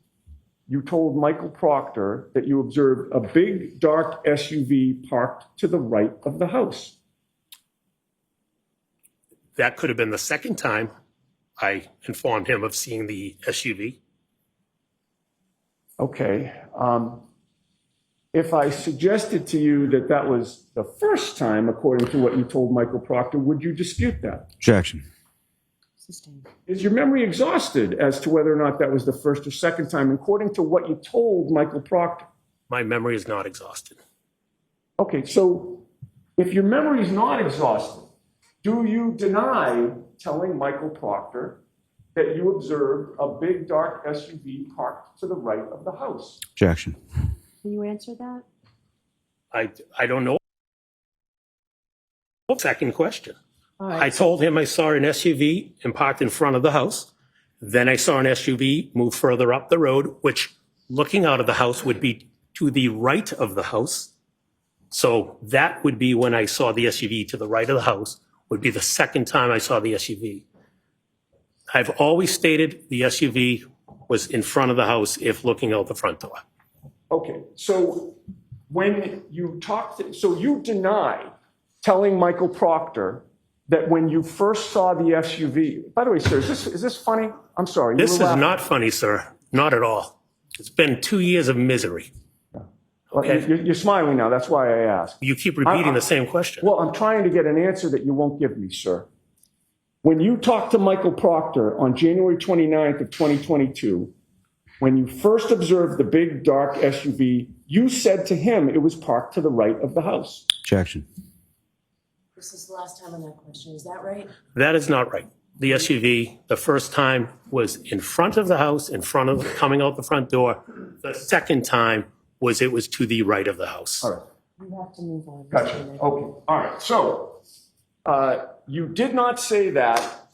you told Michael Proctor that you observed a big dark SUV parked to the right of the house? That could have been the second time I informed him of seeing the SUV. Okay. If I suggested to you that that was the first time, according to what you told Michael Proctor, would you dispute that? Objection. Sustained. Is your memory exhausted as to whether or not that was the first or second time, according to what you told Michael Proctor? My memory is not exhausted. Okay, so if your memory is not exhausted, do you deny telling Michael Proctor that you observed a big dark SUV parked to the right of the house? Objection. Can you answer that? I don't know. Second question. All I right. told him I saw an SUV and parked in front of the house. Then I saw an SUV move further up the road, which looking out of the house would be to the right of the house. So that would be when I saw the SUV to the right of the house, would be the second time I saw the SUV. I've always stated the SUV was in front of the house if looking out the front door. Okay, so when you talked, so you deny telling Michael Proctor that when you first saw the SUV, by the way, sir, is this funny? I'm sorry. you This were is laughing. not funny, sir. Not at all. It's been 2 years of misery. Okay. You're smiling now, that's why I asked. You keep repeating the same question. Well, I'm trying to get an answer that you won't give me, sir. When you talked to Michael Proctor on January 29th of 2022, when you first observed the big dark SUV, you said to him it was parked to the right of the house. Objection. This is the last time on that question, is that right? That is not right. The SUV, the first time was in front of the house, coming out the front door. The second time was to the right of the house. All right. You have to move on. Gotcha. Okay. All right. So you did not say that,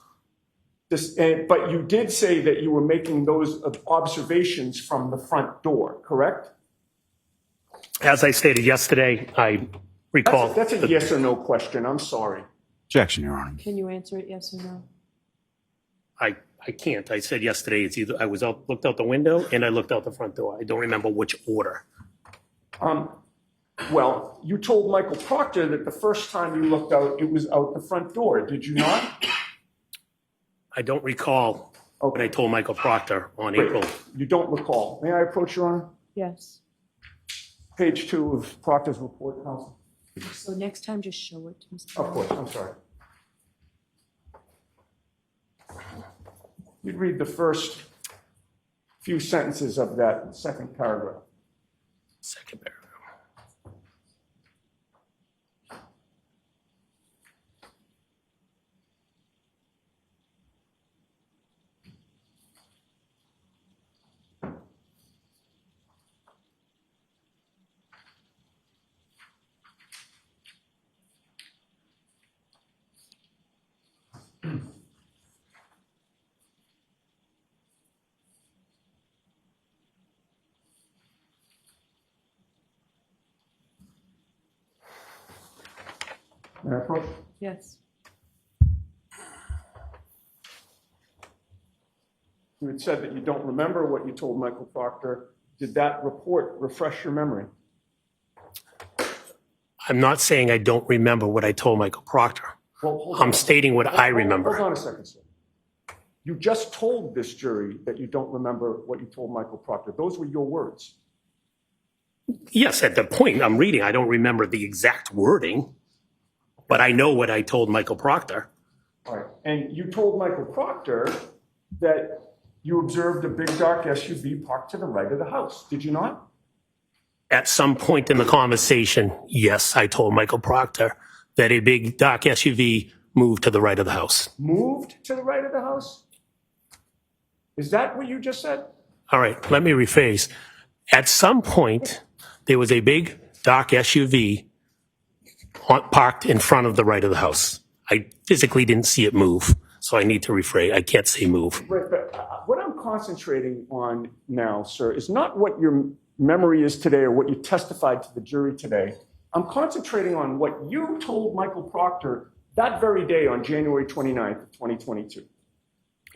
but you did say that you were making those observations from the front door, correct? As I stated yesterday, I recall. That's a yes or no question. I'm sorry. Objection, Your Honor. Can you answer it yes or no? I can't. I said yesterday, it's either I looked out the window and I looked out the front door. I don't remember which order. Well, you told Michael Proctor that the first time you looked out, it was out the front door. Did you not? I don't recall what I told Michael Proctor on Wait, April. you don't recall. May I approach, Your Honor? Yes. Page 2 of Proctor's report, counsel. So next time, just show it to Mr. Of course, I'm sorry. You'd read the first few sentences of that second paragraph. Second paragraph. May I approach? Yes. You had said that you don't remember what you told Michael Proctor. Did that report refresh your memory? I'm not saying I don't remember what I told Michael Proctor. Well, hold I'm on. stating what I remember. Hold on a second, sir. You just told this jury that you don't remember what you told Michael Proctor. Those were your words. Yes, at the point I'm reading, I don't remember the exact wording, but I know what I told Michael Proctor. All right. And you told Michael Proctor that you observed a big dark SUV parked to the right of the house. Did you not? At some point in the conversation, yes, I told Michael Proctor that a big dark SUV moved to the right of the house. Moved to the right of the house? Is that what you just said? All right, let me rephrase. At some point, there was a big dark SUV parked in front of the right of the house. I physically didn't see it move, so I need to rephrase. I can't say move. Right, but what I'm concentrating on now, sir, is not what your memory is today or what you testified to the jury today. I'm concentrating on what you told Michael Proctor that very day on January 29th of 2022.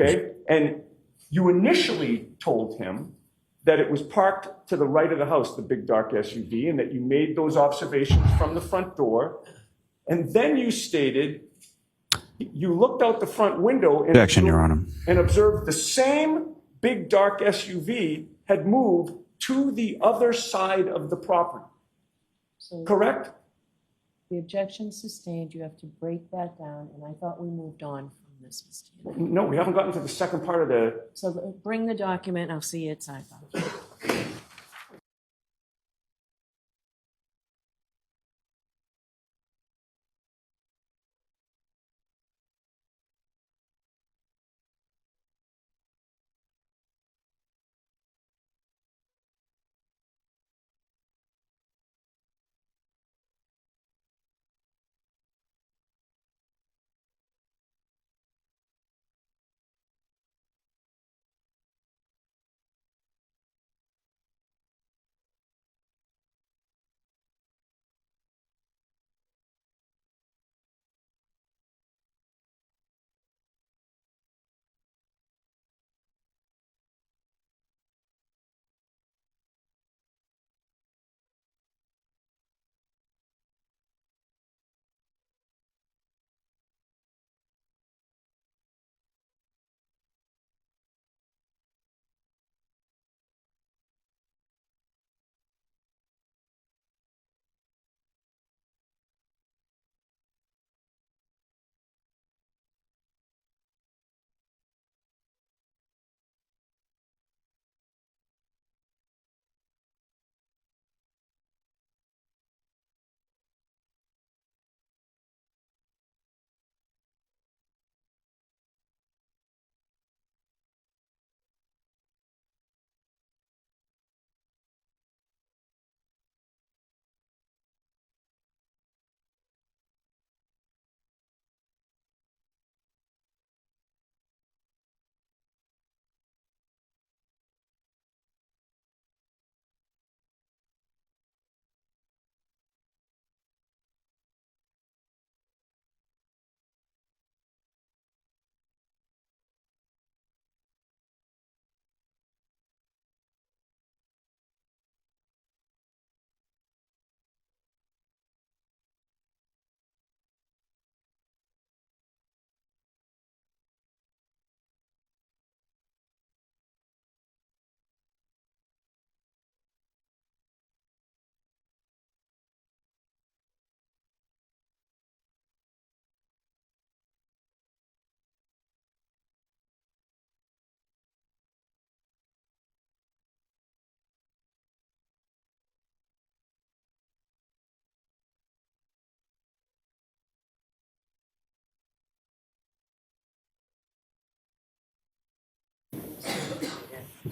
Okay? And you initially told him that it was parked to the right of the house, the big dark SUV, and that you made those observations from the front door. And then you stated you looked out the front window and Objection, Your Honor. and observed the same big dark SUV had moved to the other side of the property. So Correct? the objection sustained, you have to break that down, and I thought we moved on from this, Mr. Yannetti. No, we haven't gotten to the second part of the. So bring the document, I'll see it side by side.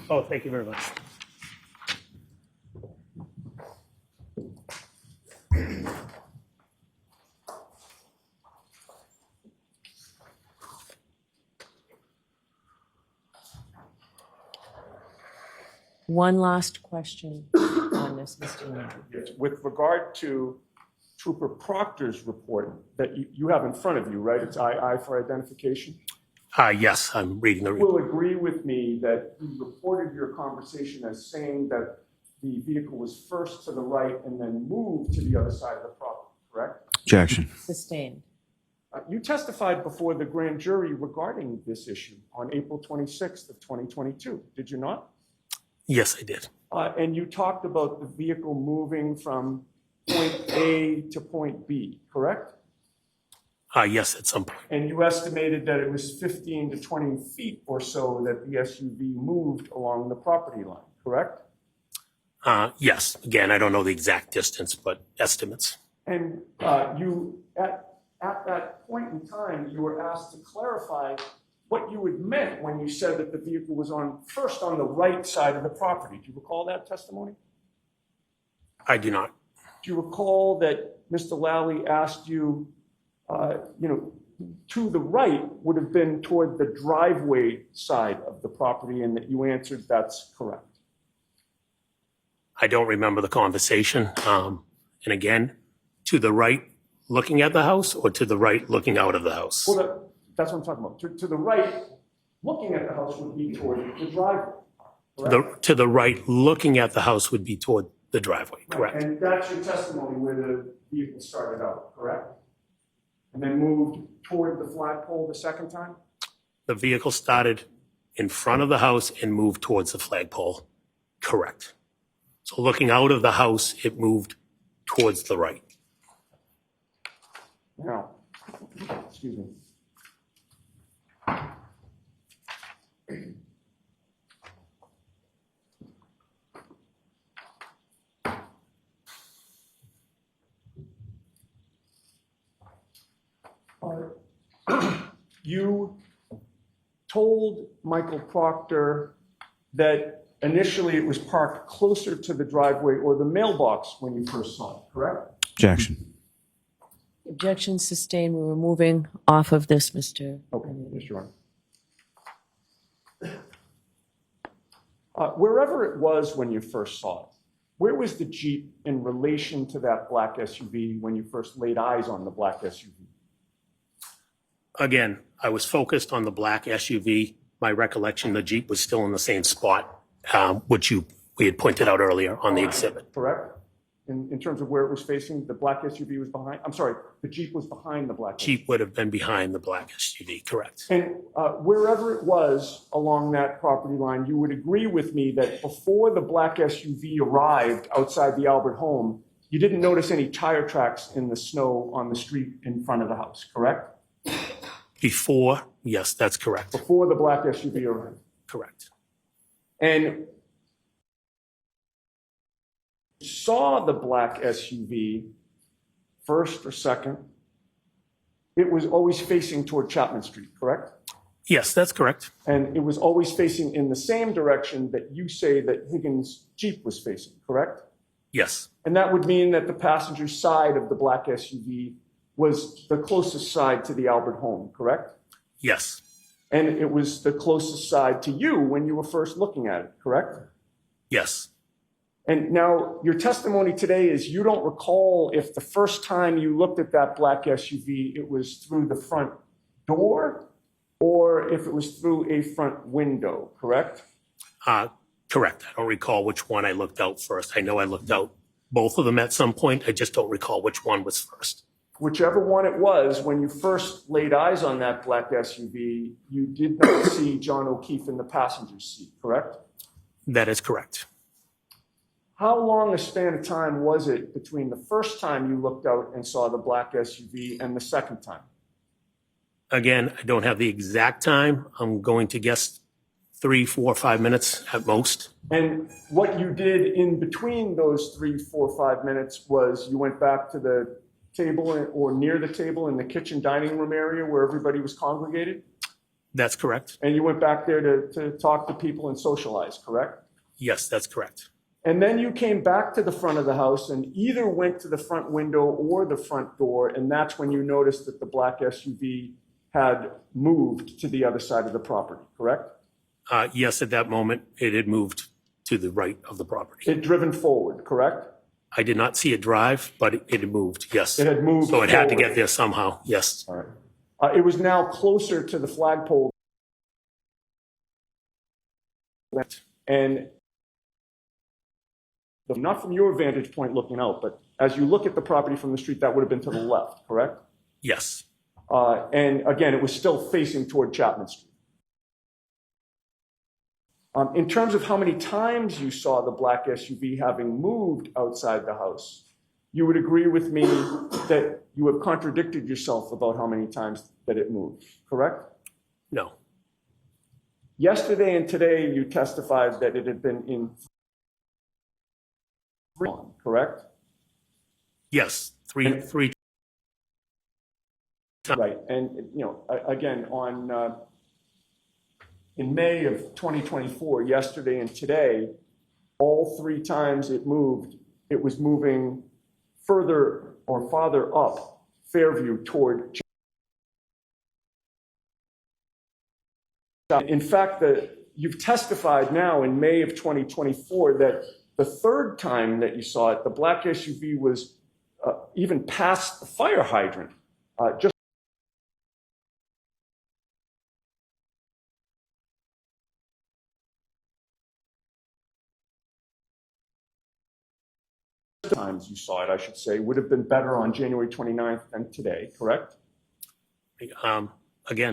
Oh, thank you very much. One last question on this, Mr. Yannetti. Yes, with regard to Trooper Proctor's report that you have in front of you, right? It's II for identification. Yes, I'm reading the report. Will agree with me that you reported your conversation as saying that the vehicle was first to the right and then moved to the other side of the property, correct? Objection. Sustained. You testified before the grand jury regarding this issue on April 26th of 2022, did you not? Yes, I did. And you talked about the vehicle moving from point A to point B, correct? Yes, at some point. And you estimated that it was 15 to 20 feet or so that the SUV moved along the property line, correct? Yes. Again, I don't know the exact distance, but estimates. And you, at that point in time, you were asked to clarify what you had meant when you said that the vehicle was first on the right side of the property. Do you recall that testimony? I do not. Do you recall that Mr. Lally asked you, to the right would have been toward the driveway side of the property, and that you answered that's correct? I don't remember the conversation. And again, to the right looking at the house or to the right looking out of the house? Well, that's what I'm talking about. To the right, looking at the house would be toward the driveway, correct? To the right looking at the house would be toward the driveway, correct? Right. And that's your testimony where the vehicle started out, correct? And then moved toward the flagpole the second time? The vehicle started in front of the house and moved towards the flagpole, correct? So looking out of the house, it moved towards the right. Now, excuse me. You told Michael Proctor that initially it was parked closer to the driveway or the mailbox when you first saw it, correct? Objection. Objection sustained. We're moving off of this, Mr. Okay, yes, Your Honor. Wherever it was when you first saw it, where was the Jeep in relation to that black SUV when you first laid eyes on the black SUV? Again, I was focused on the black SUV. My recollection, the Jeep was still in the same spot, which we had pointed out earlier on the exhibit. Correct? In terms of where it was facing, the black SUV was behind, I'm sorry, the Jeep was behind the black SUV. Jeep would have been behind the black SUV, correct? And wherever it was along that property line, you would agree with me that before the black SUV arrived outside the Albert home, you didn't notice any tire tracks in the snow on the street in front of the house, correct? Before, yes, that's correct. Before the black SUV arrived. Correct. And saw the black SUV first or second, it was always facing toward Chapman Street, correct? Yes, that's correct. And it was always facing in the same direction that you say that Higgins' Jeep was facing, correct? Yes, And that would mean that the passenger side of the black SUV was the closest side to the Albert home, correct? yes, And it was the closest side to you when you were first looking at it, correct? yes. And now your testimony today is you don't recall if the first time you looked at that black SUV, it was through the front door or if it was through a front window, correct? Correct. I don't recall which one I looked out first. I know I looked out both of them at some point. I just don't recall which one was first. Whichever one it was, when you first laid eyes on that black SUV, you did not see John O'Keefe in the passenger seat, correct? That is correct. How long a span of time was it between the first time you looked out and saw the black SUV and the second time? Again, I don't have the exact time. I'm going to guess 3, 4, 5 minutes at most. And what you did in between those 3, 4, 5 minutes was you went back to the table or near the table in the kitchen dining room area where everybody was congregated? That's correct. And you went back there to talk to people and socialize, correct? Yes, that's correct. And then you came back to the front of the house and either went to the front window or the front door, and that's when you noticed that the black SUV had moved to the other side of the property, correct? Yes, at that moment, it had moved to the right of the property. It had driven forward, correct? I did not see it drive, but it had moved, yes. It had moved So it had to forward. get there somehow, yes. All right. It was now closer to the flagpole. And not from your vantage point looking out, but as you look at the property from the street, that would have been to the left, correct? Yes, And again, it was still facing toward Chapman Street. In terms of how many times you saw the black SUV having moved outside the house, you would agree with me that you have contradicted yourself about how many times that it moved, correct? no, Yesterday and today, you testified that it had been in correct? yes, three. Right, and, you know, again, in May of 2024, yesterday and today, all three times it moved, it was moving further or farther up Fairview toward. In fact, you've testified now in May of 2024 that the third time that you saw it, the black SUV was even past the fire hydrant, just times you saw it, I should say, would have been better on January 29th than today, correct? Again,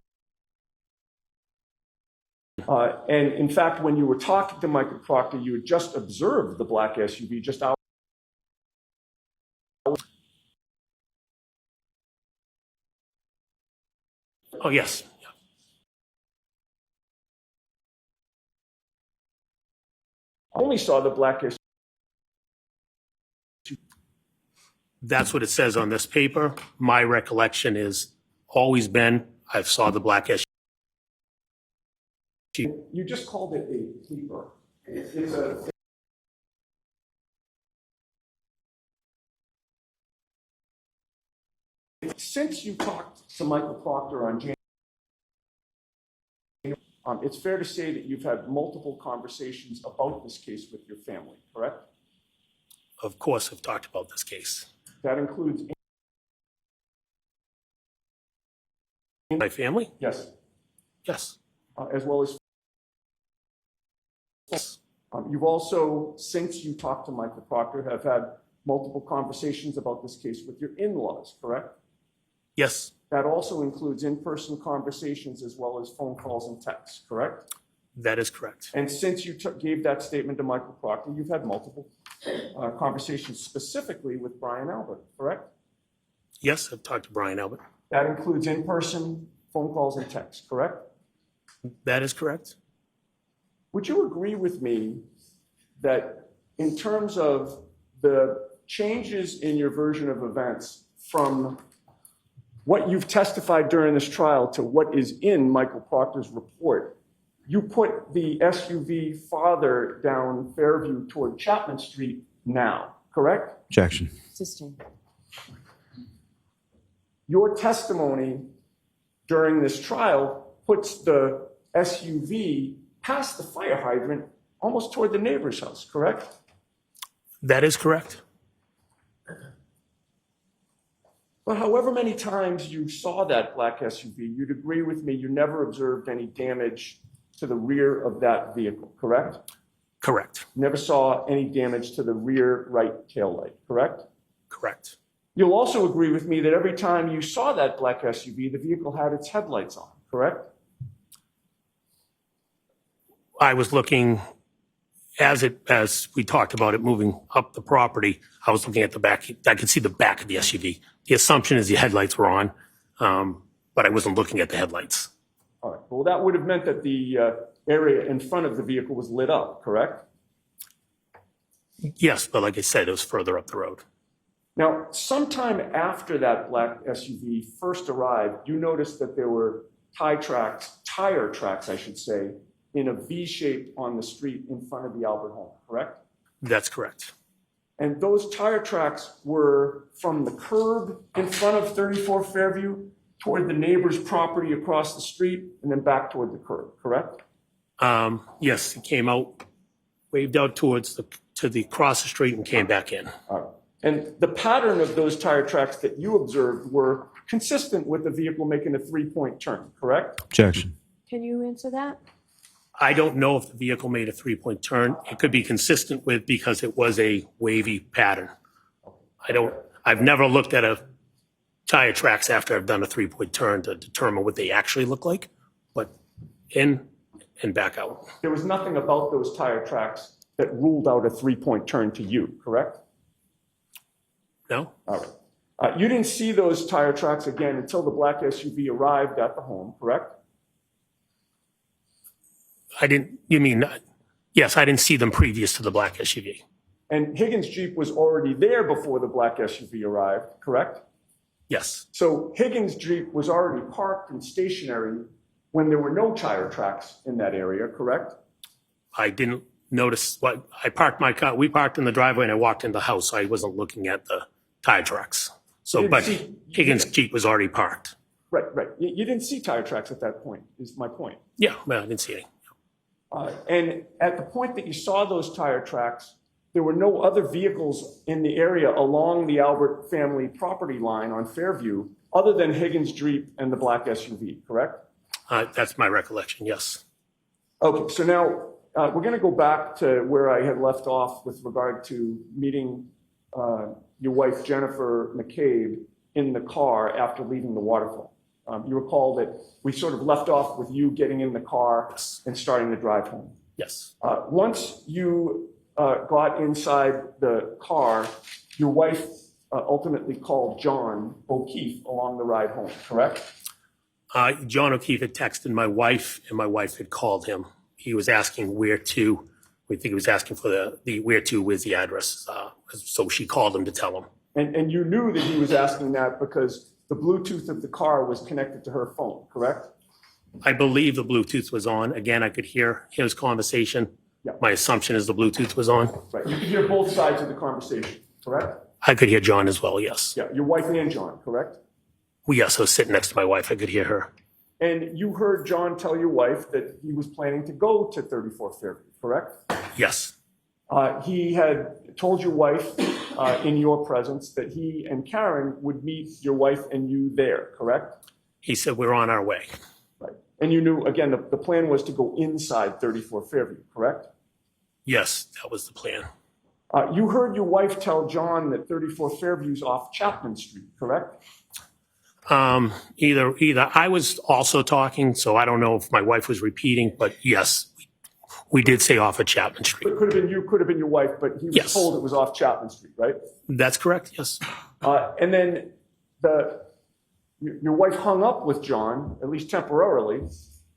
And in fact, when you were talking to Michael Proctor, you had just observed the black SUV just out. oh, yes, Only saw the black SUV. that's what it says on this paper. My recollection is always been, I saw the black SUV. You just called it a paper. It's a. Since you talked to Michael Proctor on January, it's fair to say that you've had multiple conversations about this case with your family, correct? Of course, I've talked about this case. That includes. My family? Yes. Yes. As well as. You've also, since you talked to Michael Proctor, have had multiple conversations about this case with your in-laws, correct? Yes, That also includes in-person conversations as well as phone calls and texts, correct? that is correct. And since you gave that statement to Michael Proctor, you've had multiple conversations specifically with Brian Albert, correct? Yes, I've talked to Brian Albert. That includes in-person phone calls and texts, correct? That is correct. Would you agree with me that in terms of the changes in your version of events from what you've testified during this trial to what is in Michael Proctor's report, you put the SUV farther down Fairview toward Chapman Street now, correct? Objection. Existing. Your testimony during this trial puts the SUV past the fire hydrant almost toward the neighbor's house, correct? That is correct. But however many times you saw that black SUV, you'd agree with me you never observed any damage to the rear of that vehicle, correct? Correct. Never saw any damage to the rear right taillight, correct? Correct. You'll also agree with me that every time you saw that black SUV, the vehicle had its headlights on, correct? I was looking, as we talked about it moving up the property, I was looking at the back. I could see the back of the SUV. The assumption is the headlights were on, but I wasn't looking at the headlights. All right, well, that would have meant that the area in front of the vehicle was lit up, correct? Yes, but like I said, it was further up the road. Now, sometime after that black SUV first arrived, you noticed that there were tire tracks, I should say, in a V shape on the street in front of the Albert home, correct? That's correct. And those tire tracks were from the curb in front of 34 Fairview toward the neighbor's property across the street and then back toward the curb, correct? Yes, he came out, waved out towards across the street and came back in. All right. And the pattern of those tire tracks that you observed were consistent with the vehicle making a 3-point turn, correct? Objection. Can you answer that? I don't know if the vehicle made a 3-point turn. It could be consistent with because it was a wavy pattern. I've never looked at a tire tracks after I've done a 3-point turn to determine what they actually look like, but in and back out. There was nothing about those tire tracks that ruled out a 3-point turn to you, correct? No? All right. You didn't see those tire tracks again until the black SUV arrived at the home, correct? Yes, I didn't see them previous to the black SUV. And Higgins' Jeep was already there before the black SUV arrived, correct? Yes, So Higgins' Jeep was already parked and stationary when there were no tire tracks in that area, correct? I didn't notice I parked my car, we parked in the driveway and I walked in the house, so I wasn't looking at the tire tracks. So, but Higgins' Jeep was already parked. Right. You didn't see tire tracks at that point, is my point. Yeah, well, I didn't see any. And at the point that you saw those tire tracks, there were no other vehicles in the area along the Albert family property line on Fairview other than Higgins' Jeep and the black SUV, correct? That's my recollection, yes. Okay, so now we're going to go back to where I had left off with regard to meeting your wife, Jennifer McCabe, in the car after leaving the waterfall. You recall that we sort of left off with you getting in the car and starting the drive home. Yes. Once you got inside the car, your wife ultimately called John O'Keefe along the ride home, correct? John O'Keefe had texted my wife, and my wife had called him. He was asking where to. We think he was asking for the where to with the address. So she called him to tell him. And you knew that he was asking that because the Bluetooth of the car was connected to her phone, correct? I believe the Bluetooth was on. Again, I could hear his conversation. Yeah. My assumption is the Bluetooth was on. Right. You could hear both sides of the conversation, correct? I could hear John as well, yes. Yeah, your wife and John, correct? Well, yes, I was sitting next to my wife. I could hear her. And you heard John tell your wife that he was planning to go to 34 Fairview, correct? Yes. He had told your wife in your presence that he and Karen would meet your wife and you there, correct? He said, we're on our way. Right. And you knew, again, the plan was to go inside 34 Fairview, correct? Yes, that was the plan. You heard your wife tell John that 34 Fairview's off Chapman Street, correct? Either I was also talking, so I don't know if my wife was repeating, but yes, we did say off of Chapman Street. It could have been you, could have been your wife, but he was Yes. told it was off Chapman Street, right? That's correct, yes. And then your wife hung up with John, at least temporarily,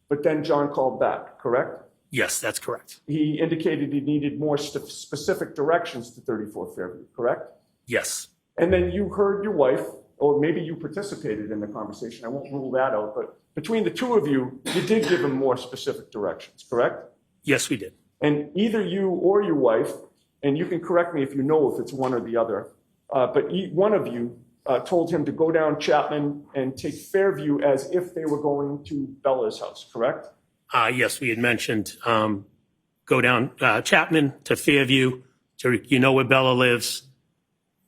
but then John called back, correct? Yes, that's correct. He indicated he needed more specific directions to 34 Fairview, correct? Yes. And then you heard your wife, or maybe you participated in the conversation, I won't rule that out, but between the two of you, you did give him more specific directions, correct? Yes, we did. And either you or your wife, and you can correct me if you know if it's one or the other, but one of you told him to go down Chapman and take Fairview as if they were going to Bella's house, correct? Yes, we had mentioned go down Chapman to Fairview, you know where Bella lives,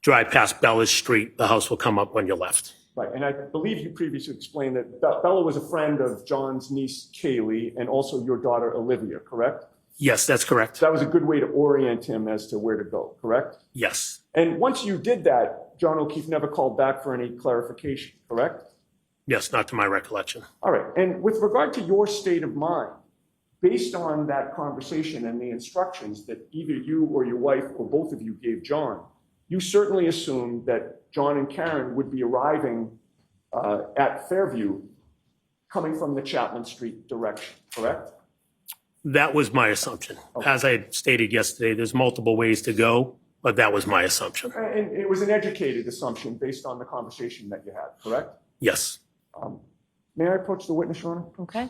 drive past Bella's street, the house will come up when you're left. Right, and I believe you previously explained that Bella was a friend of John's niece, Kaylee, and also your daughter, Olivia, correct? Yes, that's correct. So that was a good way to orient him as to where to go, correct? Yes. And once you did that, John O'Keefe never called back for any clarification, correct? Yes, not to my recollection. All right, and with regard to your state of mind, based on that conversation and the instructions that either you or your wife or both of you gave John, you certainly assumed that John and Karen would be arriving at Fairview coming from the Chapman Street direction, correct? That was my assumption. Okay. As I stated yesterday, there's multiple ways to go, but that was my assumption. And it was an educated assumption based on the conversation that you had, correct? Yes. May I approach the witness, Your Honor? Okay.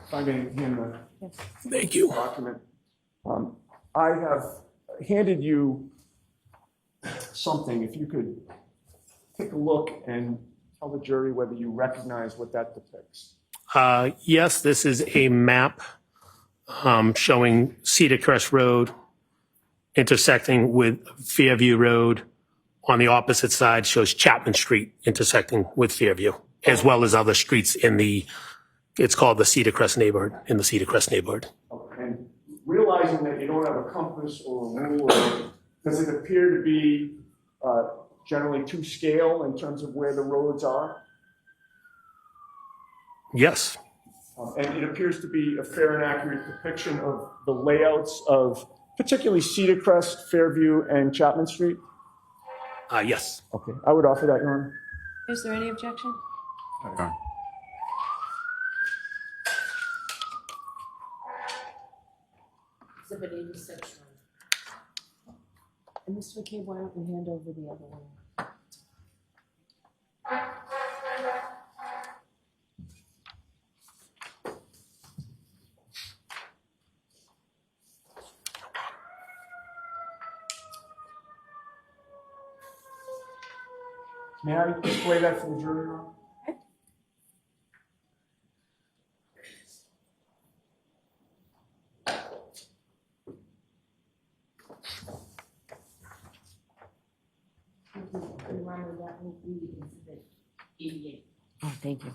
Finding in the Thank you. document. I have handed you something. If you could take a look and tell the jury whether you recognize what that depicts. Yes, this is a map showing Cedar Crest Road intersecting with Fairview Road. On the opposite side shows Chapman Street intersecting with Fairview, as well as other streets in it's called the Cedar Crest neighborhood, in the Cedar Crest neighborhood. Okay. And realizing that you don't have a compass or a ruler, does it appear to be generally to scale in terms of where the roads are? Yes, And it appears to be a fair and accurate depiction of the layouts of particularly Cedar Crest, Fairview, and Chapman Street? yes. Okay, I would offer that, Your Honor. Is there any objection? Exhibit 86. And Mr. McCabe, why don't we hand over the other one? May I display that for the jury, Your Honor? That will be exhibit 88. Oh, thank you.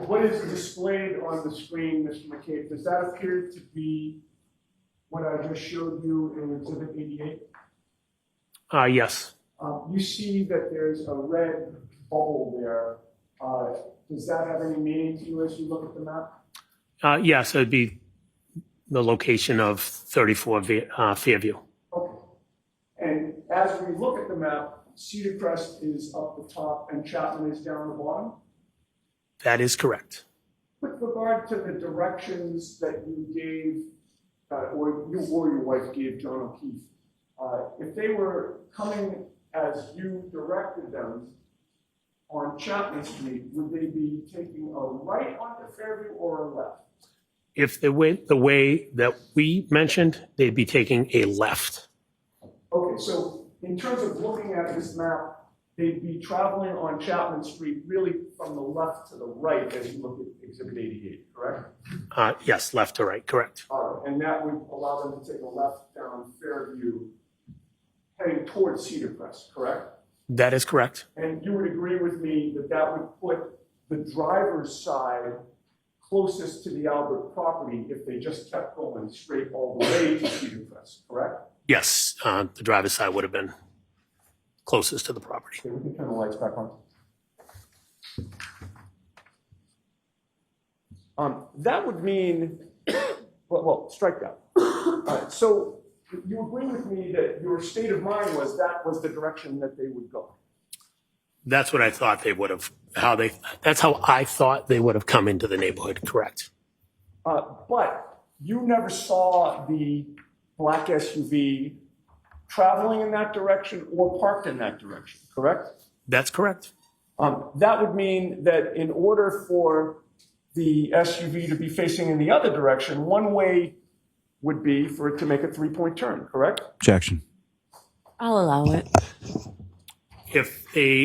What is displayed on the screen, Mr. McCabe, does that appear to be what I just showed you in Exhibit 88? Yes. You see that there's a red bubble there. Does that have any meaning to you as you look at the map? Yes, it would be the location of 34 Fairview. Okay. And as we look at the map, Cedar Crest is up the top and Chapman is down the bottom? That is correct. With regard to the directions that you gave, or your wife gave John O'Keefe, if they were coming as you directed them on Chapman Street, would they be taking a right onto Fairview or a left? If they went the way that we mentioned, they'd be taking a left. Okay, so in terms of looking at this map, they'd be traveling on Chapman Street really from the left to the right as you look at Exhibit 88, correct? Yes, left to right, correct. And that would allow them to take a left down Fairview, heading towards Cedar Crest, correct? That is correct. And you would agree with me that that would put the driver's side closest to the Albert property if they just kept going straight all the way to Cedar Crest, correct? Yes, the driver's side would have been closest to the property. Okay, we can turn the lights back on. That would mean, well, strike that. So you agree with me that your state of mind was that was the direction that they would go? That's what I thought they would have, that's how I thought they would have come into the neighborhood, correct? But you never saw the black SUV traveling in that direction or parked in that direction, correct? That's correct. That would mean that in order for the SUV to be facing in the other direction, one way would be for it to make a three-point turn, correct? Objection. I'll allow it.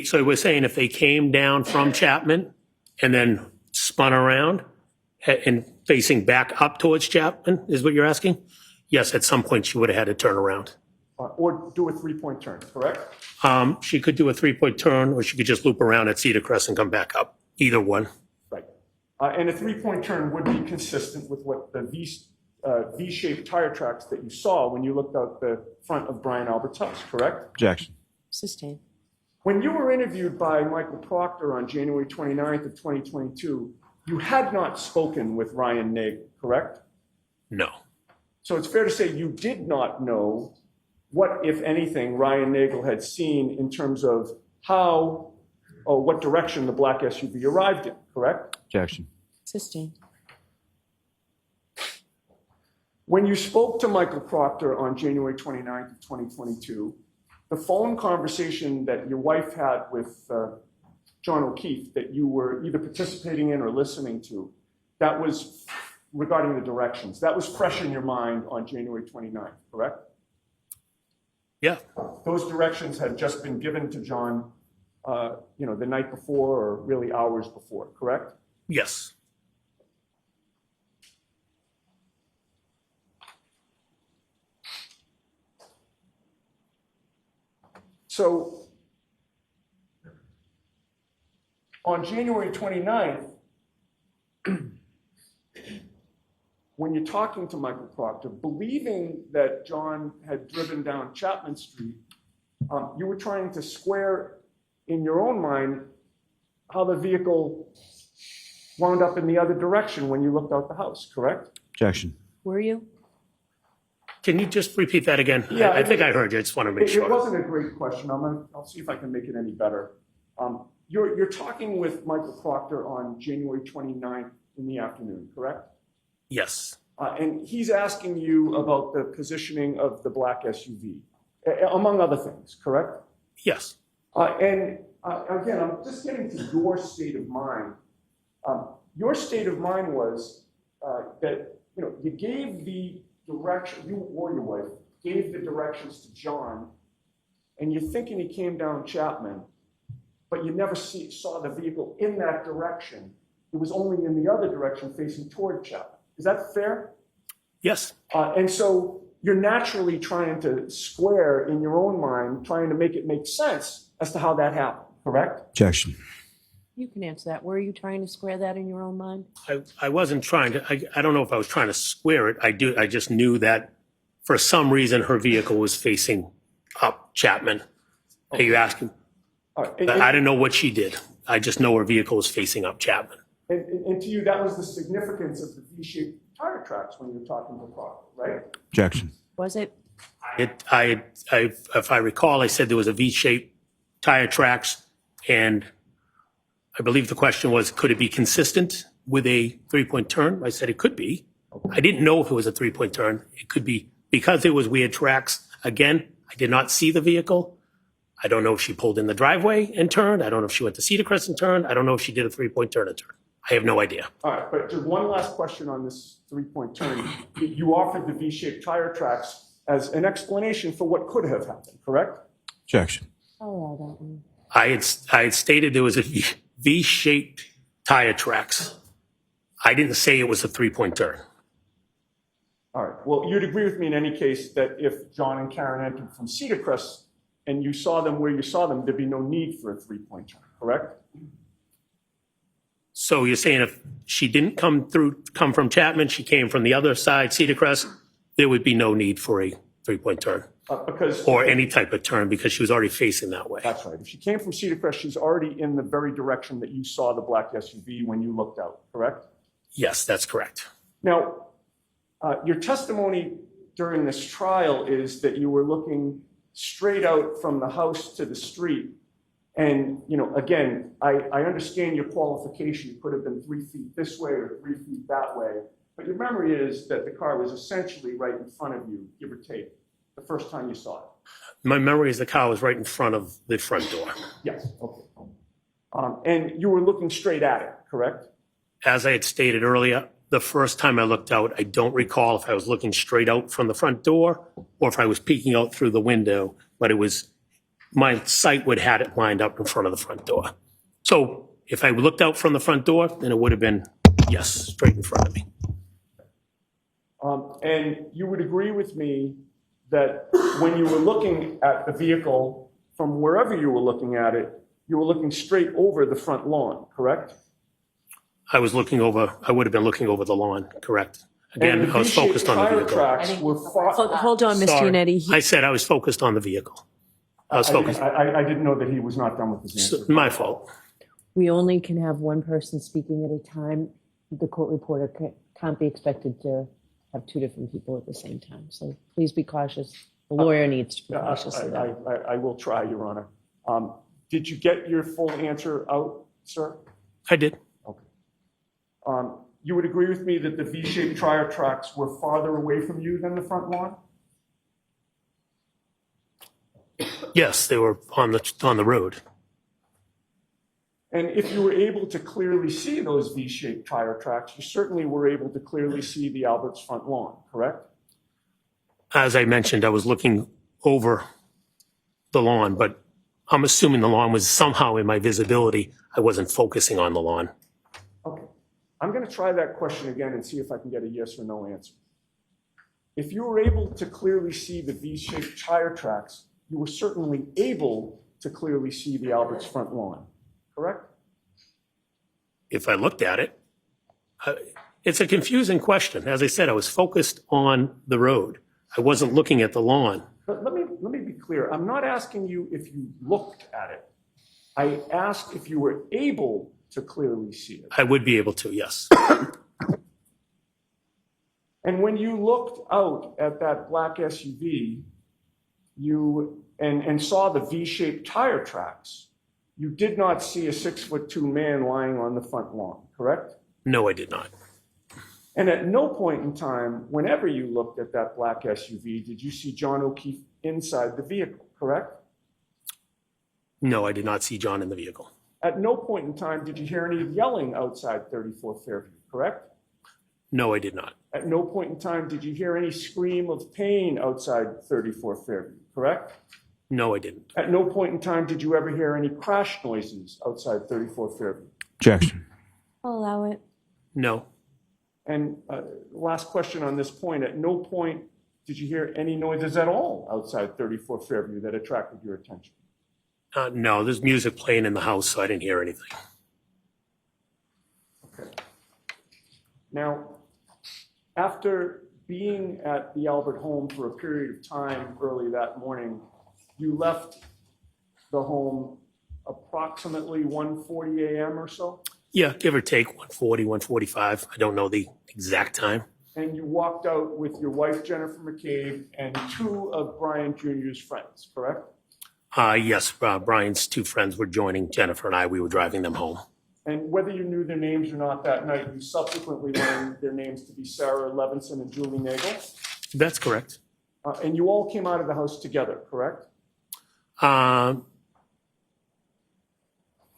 So we're saying if they came down from Chapman and then spun around and facing back up towards Chapman, is what you're asking? Yes, at some point she would have had to turn around. Or do a three-point turn, correct? She could do a three-point turn, or she could just loop around at Cedar Crest and come back up. Either one. Right. And a three-point turn would be consistent with what the V-shaped tire tracks that you saw when you looked out the front of Brian Albert's house, correct? Objection. Sustained. When you were interviewed by Michael Proctor on January 29th of 2022, you had not spoken with Ryan Nagel, correct? No. So it's fair to say you did not know what, if anything, Ryan Nagel had seen in terms of how or what direction the black SUV arrived in, correct? Objection. Sustained. When you spoke to Michael Proctor on January 29th of 2022, the phone conversation that your wife had with John O'Keefe that you were either participating in or listening to, that was regarding the directions. That was fresh in your mind on January 29th, correct? Yeah. Those directions had just been given to John, the night before or really hours before, correct? Yes. So on January 29th, when you're talking to Michael Proctor, believing that John had driven down Chapman Street, you were trying to square in your own mind how the vehicle wound up in the other direction when you looked out the house, correct? Objection. Were you? Can you just repeat that again? Yeah, I think I heard you. I just want to make It sure. wasn't a great question. I'll see if I can make it any better. You're talking with Michael Proctor on January 29th in the afternoon, correct? Yes. And he's asking you about the positioning of the black SUV, among other things, correct? Yes. Again, I'm just getting to your state of mind. Your state of mind was that you gave the direction, you or your wife gave the directions to John, and you're thinking he came down Chapman, but you never saw the vehicle in that direction. It was only in the other direction facing toward Chapman. Is that fair? Yes. And so you're naturally trying to square in your own mind, trying to make it make sense as to how that happened, correct? Objection. You can answer that. Were you trying to square that in your own mind? I wasn't trying to, I don't know if I was trying to square it. I just knew that for some reason her vehicle was facing up Chapman. Are you asking? All right. I didn't know what she did. I just know her vehicle was facing up Chapman. And to you, that was the significance of the V-shaped tire tracks when you were talking to Proctor, right? Objection. Was it? If I recall, I said there was a V-shaped tire tracks, and I believe the question was, could it be consistent with a three-point turn? I said it could be. I didn't know if it was a three-point turn. It could be because it was weird tracks. Again, I did not see the vehicle. I don't know if she pulled in the driveway and turned. I don't know if she went to Cedar Crest and turned. I don't know if she did a three-point turn and turn. I have no idea. All right, but just one last question on this three-point turn. You offered the V-shaped tire tracks as an explanation for what could have happened, correct? Objection. Oh, that one. I had stated there was a V-shaped tire tracks. I didn't say it was a three-point turn. All right, well, you'd agree with me in any case that if John and Karen entered from Cedar Crest and you saw them where you saw them, there'd be no need for a three-point turn, correct? So you're saying if she didn't come from Chapman, she came from the other side, Cedar Crest, there would be no need for a three-point turn Because or any type of turn because she was already facing that way. that's right. If she came from Cedar Crest, she's already in the very direction that you saw the black SUV when you looked out, correct? Yes, that's correct. Now, your testimony during this trial is that you were looking straight out from the house to the street. And, again, I understand your qualification. You could have been 3 feet this way or 3 feet that way. But your memory is that the car was essentially right in front of you, give or take, the first time you saw it. My memory is the car was right in front of the front door. Yes, okay. And you were looking straight at it, correct? As I had stated earlier, the first time I looked out, I don't recall if I was looking straight out from the front door or if I was peeking out through the window, but it was my sight would had it lined up in front of the front door. So if I looked out from the front door, then it would have been, yes, straight in front of me. And you would agree with me that when you were looking at the vehicle from wherever you were looking at it, you were looking straight over the front lawn, correct? I would have been looking over the lawn, correct? Again, And the I was focused on the V-shaped vehicle. tire tracks were Hold on, Mr. Sorry. Yannetti. I said I was focused on the vehicle. I was focused. I didn't know that he was not done with his answer. My fault. We only can have one person speaking at a time. The court reporter can't be expected to have two different people at the same time. So please be cautious. The lawyer needs to be cautious of that. I will try, Your Honor. Did you get your full answer out, sir? I did. Okay. you would agree with me that the V-shaped tire tracks were farther away from you than the front lawn? Yes, they were on the road. And if you were able to clearly see those V-shaped tire tracks, you certainly were able to clearly see the Albert's front lawn, correct? As I mentioned, I was looking over the lawn, but I'm assuming the lawn was somehow in my visibility. I wasn't focusing on the lawn. Okay. I'm going to try that question again and see if I can get a yes or no answer. If you were able to clearly see the V-shaped tire tracks, you were certainly able to clearly see the Albert's front lawn, correct? If I looked at it, it's a confusing question. As I said, I was focused on the road. I wasn't looking at the lawn. But let me be clear. I'm not asking you if you looked at it. I asked if you were able to clearly see it. I would be able to, yes. And when you looked out at that black SUV, and saw the V-shaped tire tracks, you did not see a 6'2" man lying on the front lawn, correct? No, I did not. And at no point in time, whenever you looked at that black SUV, did you see John O'Keefe inside the vehicle, correct? No, I did not see John in the vehicle. At no point in time did you hear any yelling outside 34 Fairview, correct? No, I did not. At no point in time did you hear any scream of pain outside 34 Fairview, correct? No, I didn't. At no point in time did you ever hear any crash noises outside 34 Fairview. Objection. I'll allow it. No. And last question on this point, at no point did you hear any noises at all outside 34 Fairview that attracted your attention? No, there's music playing in the house, so I didn't hear anything. Okay. Now, after being at the Albert home for a period of time early that morning, you left the home approximately 1:40 a.m. or so, Yeah, give or take 1:40, 1:45. I don't know the exact time. and you walked out with your wife, Jennifer McCabe, and two of Brian Jr.'s friends, correct? Yes, Brian's two friends were joining Jennifer and I. We were driving them home. And whether you knew their names or not that night, you subsequently learned their names to be Sarah Levinson and Julie Nagel. That's correct. And you all came out of the house together, correct?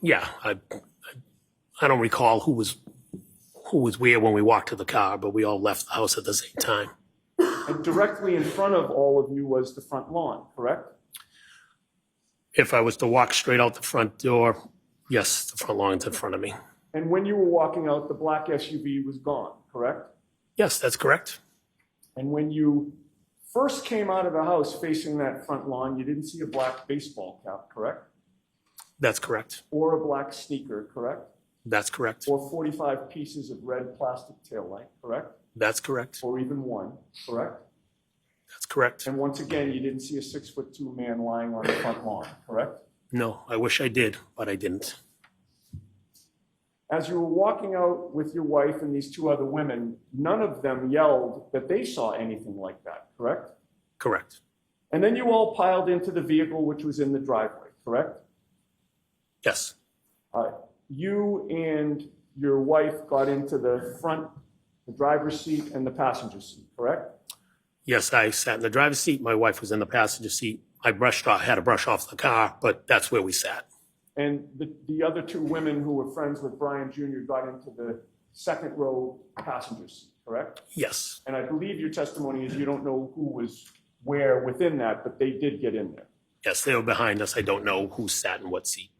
Yeah, I don't recall who was where when we walked to the car, but we all left the house at the same time. And directly in front of all of you was the front lawn, correct? If I was to walk straight out the front door, yes, the front lawn's in front of me. And when you were walking out, the black SUV was gone, correct? Yes, that's correct. And when you first came out of the house facing that front lawn, you didn't see a black baseball cap, correct? That's correct. Or a black sneaker, correct? That's correct. Or 45 pieces of red plastic taillight, correct? That's correct. Or even one, correct? That's correct. And once again, you didn't see a 6'2" man lying on the front lawn, correct? No, I wish I did, but I didn't. As you were walking out with your wife and these two other women, none of them yelled that they saw anything like that, correct? Correct. And then you all piled into the vehicle which was in the driveway, correct? Yes. You and your wife got into the front, the driver's seat and the passenger seat, correct? Yes, I sat in the driver's seat. My wife was in the passenger seat. I had to brush off the car, but that's where we sat. And the other two women who were friends with Brian Jr. got into the second row passenger seat, correct? Yes. And I believe your testimony is you don't know who was where within that, but they did get in there. Yes, they were behind us. I don't know who sat in what seat.